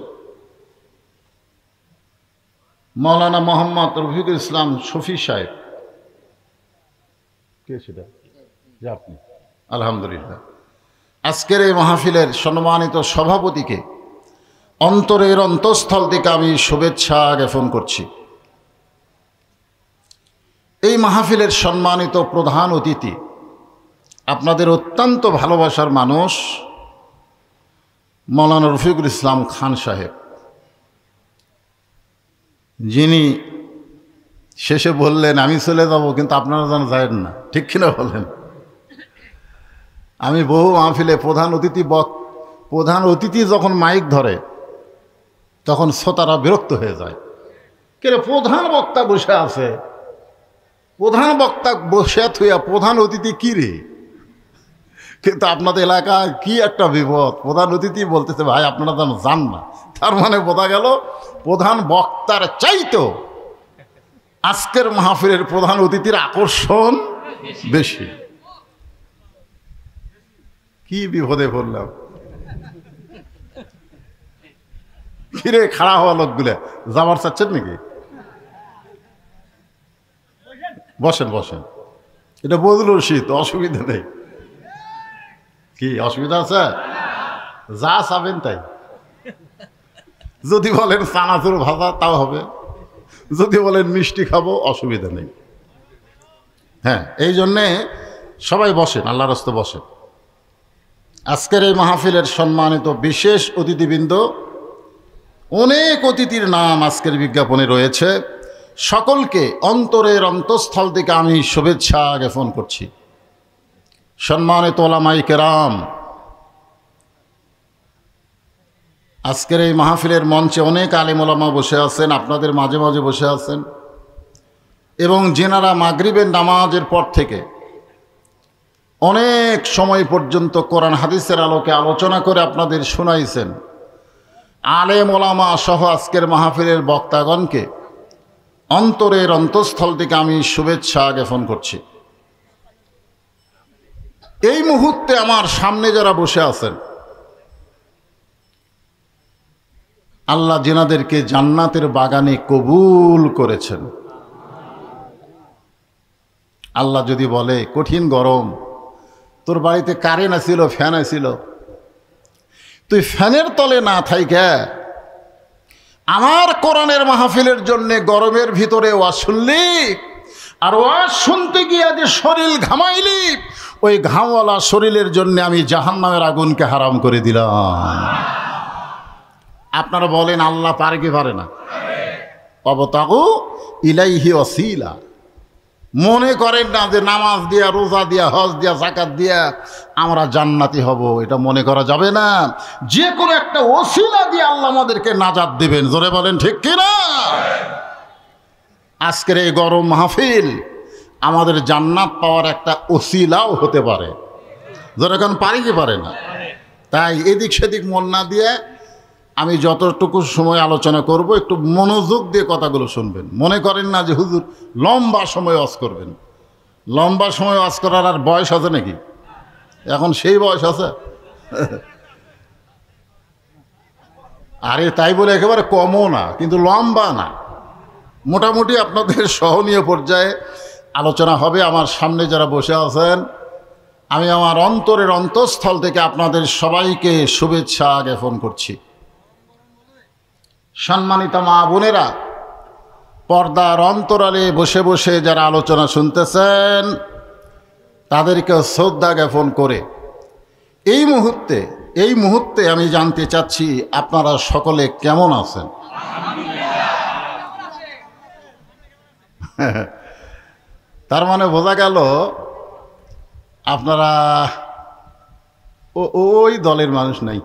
মৌলানা মোহাম্মদ রফিকুল ইসলাম শফি সাহেব। কে সেটা? যে আপনি। আলহামদুলিল্লাহ। আজকের এই মাহফিলের সম্মানিত সভাপতিকে অন্তরের অন্তঃস্থল থেকে আমি শুভেচ্ছা জ্ঞাপন করছি। এই মাহফিলের সম্মানিত প্রধান অতিথি, আপনাদের অত্যন্ত ভালোবাসার মানুষ মৌলানা রফিকুল ইসলাম খান সাহেব, যিনি শেষে বললেন আমি চলে যাব, কিন্তু আপনারা যেন যায়েন না, ঠিক কিনা বলেন? আমি বহু মাহফিলে প্রধান অতিথি যখন মাইক ধরে, তখন শ্রোতারা বিরক্ত হয়ে যায়। কেন প্রধান বক্তা বসে আছে, প্রধান বক্তা বসে থুয়া প্রধান অতিথি কি রে? কিন্তু আপনাদের এলাকায় কি একটা বিপদ, প্রধান অতিথি বলতেছে ভাই আপনারা যেন যান না। তার মানে বোঝা গেল প্রধান বক্তার চাইতো আজকের মাহফিলের প্রধান অতিথির আকর্ষণ বেশি। কি বিপদে পড়লাম। কিরে খাড়া হওয়া লোকগুলা যাবার চাচ্ছেন নাকি? বসেন বসেন, এটা বদলুর শীত, অসুবিধা নেই। কি অসুবিধা আছে? যা চাবেন তাই। যদি বলেন চানাচুর ভাজা তাও হবে, যদি বলেন মিষ্টি খাবো অসুবিধা নেই। হ্যাঁ, এই জন্যে সবাই বসেন, আল্লাহর রাস্তায় বসেন। আজকের এই মাহফিলের সম্মানিত বিশেষ অতিথিবৃন্দ, অনেক অতিথির নাম আজকের বিজ্ঞাপনে রয়েছে। সকলকে অন্তরের অন্তঃস্থল থেকে আমি শুভেচ্ছা জ্ঞাপন করছি। সম্মানিত ওলামাই কেরাম, আজকের এই মাহফিলের মঞ্চে অনেক আলেম ওলামা বসে আছেন, আপনাদের মাঝে মাঝে বসে আছেন, এবং যেনারা মাগরিবের নামাজের পর থেকে অনেক সময় পর্যন্ত কোরআন হাদিসের আলোকে আলোচনা করে আপনাদের শোনাইছেন। আলেম ওলামা সহ আজকের মাহফিলের বক্তাগণকে অন্তরের অন্তঃস্থল থেকে আমি শুভেচ্ছা জ্ঞাপন করছি। এই মুহূর্তে আমার সামনে যারা বসে আছেন, আল্লাহ যেনাদেরকে জান্নাতের বাগানে কবুল করেছেন। আল্লাহ যদি বলে কঠিন গরম, তোর বাড়িতে কারেন্ট আসিল, ফ্যান আসিল, তুই ফ্যানের তলে না থাইকা আমার কোরআনের মাহফিলের জন্যে গরমের ভিতরে ওয়াজ শুনলি, আর ওয়াজ শুনতে গিয়ে যে শরীর ঘামাইলি, ওই ঘামওয়ালা শরীরের জন্য আমি জাহান্নামের আগুনকে হারাম করে দিলাম। আপনারা বলেন আল্লাহ পারে কি পারে না? অবতাগু ইলাইহি ওয়াসিলা। মনে করেন না যে নামাজ দিয়া, রোজা দিয়া, হজ দিয়া, যাকাত দিয়া আমরা জান্নাতি হব, এটা মনে করা যাবে না। যে কোনো একটা ওসিলা দিয়ে আল্লাহ আমাদেরকে নাজাত দিবেন। জোরে বলেন ঠিক কিনা? আজকের এই গরম মাহফিল আমাদের জান্নাত পাওয়ার একটা ওসিলাও হতে পারে। জোরে কারণ পারি কি পারে না? তাই এদিক সেদিক মন না দিয়ে আমি যতটুকু সময় আলোচনা করব একটু মনোযোগ দিয়ে কথাগুলো শুনবেন। মনে করেন না যে হুজুর লম্বা সময় ওয়াজ করবেন। লম্বা সময় ওয়াজ করার আর বয়স আছে নাকি? এখন সেই বয়স আছে? আরে তাই বলে একেবারে কমও না, কিন্তু লম্বা না, মোটামুটি আপনাদের সহনীয় পর্যায়ে আলোচনা হবে। আমার সামনে যারা বসে আছেন, আমি আমার অন্তরের অন্তঃস্থল থেকে আপনাদের সবাইকে শুভেচ্ছা জ্ঞাপন করছি। সম্মানিত মা বোনেরা, পর্দার অন্তরালে বসে বসে যারা আলোচনা শুনতেছেন, তাদেরকে শ্রদ্ধা জ্ঞাপন করে এই মুহূর্তে আমি জানতে চাচ্ছি আপনারা সকলে কেমন আছেন? তার মানে বোঝা গেল আপনারা ওই দলের মানুষ নাই।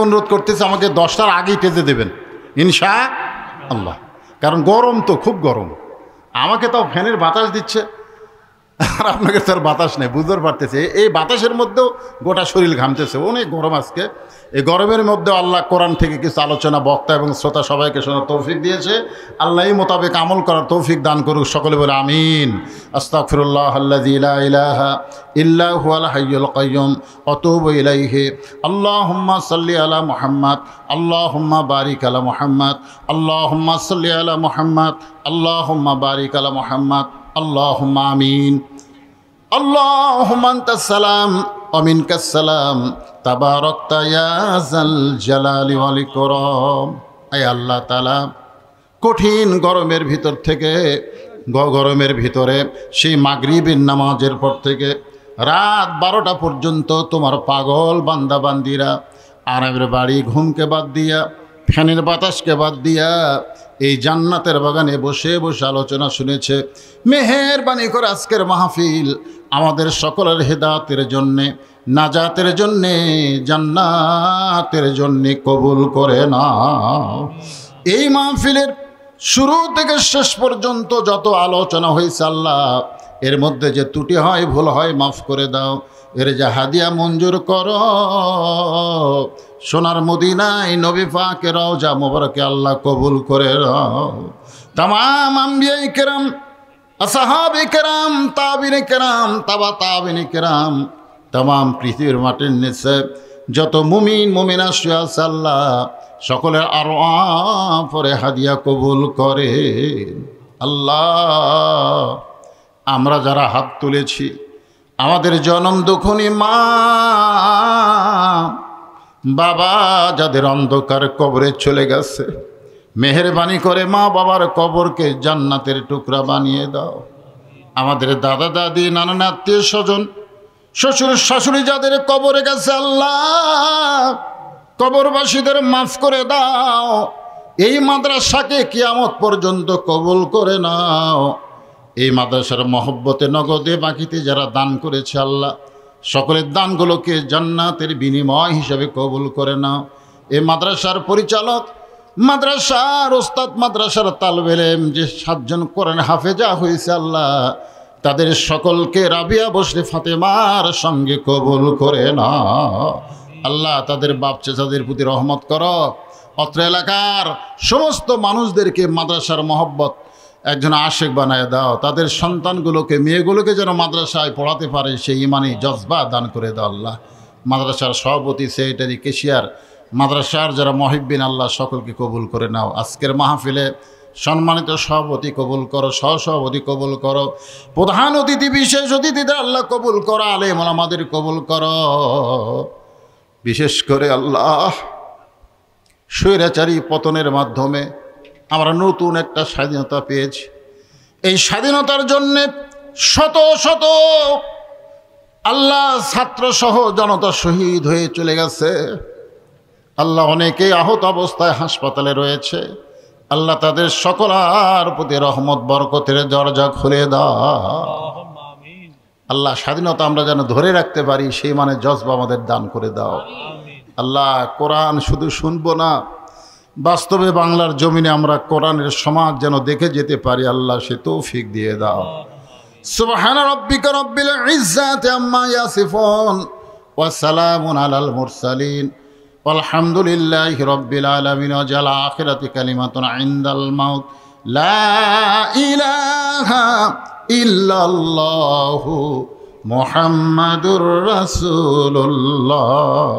অনুরোধ করতেছে আমাকে 10টার আগেই টেজে দেবেন ইনশাআল্লাহ, কারণ গরম তো, খুব গরম। আমাকে তাও ফ্যানের বাতাস দিচ্ছে, আর আপনাকে তার বাতাস নেই, বুঝতে পারতেছে। এই বাতাসের মধ্যেও গোটা শরীর ঘামতেছে, অনেক গরম আজকে। এই গরমের মধ্যেও আল্লাহ কোরআন থেকে কিছু আলোচনা বক্তা এবং শ্রোতা সবাইকে শোনার তৌফিক দিয়েছে। আল্লাহ এই মোতাবেক আমল করার তৌফিক দান করুক। সকলে বলে আমিন। আস্তাগফিরুল্লাহ আল্লাযী লা ইলাহা ইল্লা হুয়াল হাইয়ুল কাইয়্যুম ওয়া আতুবু ইলাইহি। আল্লাহুম্মা সাল্লি আলা মুহাম্মাদ, আল্লাহুম্মা বারিক আলা মুহাম্মাদ, আল্লাহুম্মা সাল্লি আলা মুহাম্মাদ, আল্লাহুম্মা বারিক আলা মুহাম্মাদ, আল্লাহুম্মা আমিন। আল্লাহুম্মা আনতাস সালাম ওয়া মিনকাস সালাম, তাবারাকতা ইয়া যাল জালালি ওয়াল ইকরাম। আয় আল্লাহ তাআলা, কঠিন গরমের ভিতর থেকে, গরমের ভিতরে সেই মাগরিবের নামাজের পর থেকে রাত 12টা পর্যন্ত তোমার পাগল বান্দা বান্দিরা আরামের বাড়ি ঘুমকে বাদ দিয়া, ফ্যানের বাতাসকে বাদ দিয়া এই জান্নাতের বাগানে বসে বসে আলোচনা শুনেছে। মেহেরবানি করে আজকের মাহফিল আমাদের সকলের হেদায়েতের জন্যে, নাজাতের জন্যে, জান্নাতের জন্যে কবুল করে নাও। এই মাহফিলের শুরু থেকে শেষ পর্যন্ত যত আলোচনা হয়েছে আল্লাহ, এর মধ্যে যে ত্রুটি হয়, ভুল হয়, মাফ করে দাও। এর যে হাদিয়া মঞ্জুর করো, সোনার মদিনায় নবী পাকের রওজা মোবারকে আল্লাহ কবুল করে নাও। তামাম আম্বিয়ায়ে কেরাম আসহাবে কেরাম, তাবিনে কেরাম, তাবিনে কেরাম, তাম পৃথিবীর মাটির নিচে যত মুমিন মুমিনা শুয়ে আছে আল্লাহ সকলের আরো পরে হাদিয়া কবুল করে। আল্লাহ আমরা যারা হাত তুলেছি, আমাদের জনম দুঃখনী মা বাবা যাদের অন্ধকার কবরে চলে গেছে, মেহেরবানি করে মা বাবার কবরকে জান্নাতের টুকরা বানিয়ে দাও। আমাদের দাদা দাদি নানা আত্মীয় স্বজন শ্বশুর শাশুড়ি যাদের কবরে গেছে আল্লাহ কবরবাসীদের মাফ করে দাও। এই মাদ্রাসাকে কিয়ামত পর্যন্ত কবুল করে নাও। এই মাদ্রাসার মহব্বতে নগদে বাকিতে যারা দান করেছে আল্লাহ সকলের দানগুলোকে জান্নাতের বিনিময় হিসাবে কবুল করে নাও। এই মাদ্রাসার পরিচালক, মাদ্রাসার ওস্তাদ, মাদ্রাসার তালবে ইলম যে 7 জন কোরআন হাফেজা হয়েছে আল্লাহ তাদের সকলকে রাবিয়া বসরে ফাতেমার সঙ্গে কবুল করে নাও। আল্লাহ তাদের বাপ চাচাদের প্রতি রহমত করো। অত্র এলাকার সমস্ত মানুষদেরকে মাদ্রাসার মহব্বত একজন আশেক বানায় দাও। তাদের সন্তানগুলোকে, মেয়েগুলোকে যেন মাদ্রাসায় পড়াতে পারে সেই ইমানি জজবা দান করে দাও আল্লাহ। মাদ্রাসার সভাপতি, সেক্রেটারি, কেশিয়ার, মাদ্রাসার যারা মহিব্বিন আল্লাহ সকলকে কবুল করে নাও। আজকের মাহফিলে সম্মানিত সভাপতি কবুল করো, সহসভাপতি কবুল করো, প্রধান অতিথি বিশেষ অতিথিদের আল্লাহ কবুল করো, আলেম ওলামাদের কবুল করো। বিশেষ করে আল্লাহ স্বৈরাচারী পতনের মাধ্যমে আমরা নতুন একটা স্বাধীনতা পেয়েছি। এই স্বাধীনতার জন্যে শত শত আল্লাহ ছাত্রসহ জনতা শহীদ হয়ে চলে গেছে আল্লাহ। অনেকেই আহত অবস্থায় হাসপাতালে রয়েছে আল্লাহ। তাদের সকলার প্রতি রহমত বরকতের দরজা খুলে দাও আল্লাহ। স্বাধীনতা আমরা যেন ধরে রাখতে পারি সেই মানে জজবা আমাদের দান করে দাও আল্লাহ। কোরআন শুধু শুনবো না, বাস্তবে বাংলার জমিনে আমরা কোরআনের সমাজ যেন দেখে যেতে পারি আল্লাহ, সে তৌফিক দিয়ে দাও। সুবহানা রাব্বিকা রাব্বিল ইজ্জাতি আম্মা ইয়াসিফুন ওয়া সালামুন আলাল মুরসালিন আলহামদুলিল্লাহি রাব্বিল আলামিন। ওয়া জাল আখিরাতি কালিমাতুন ইনদাল মাউত লা ইলাহা ইল্লাল্লাহু মুহাম্মাদুর রাসূলুল্লাহ।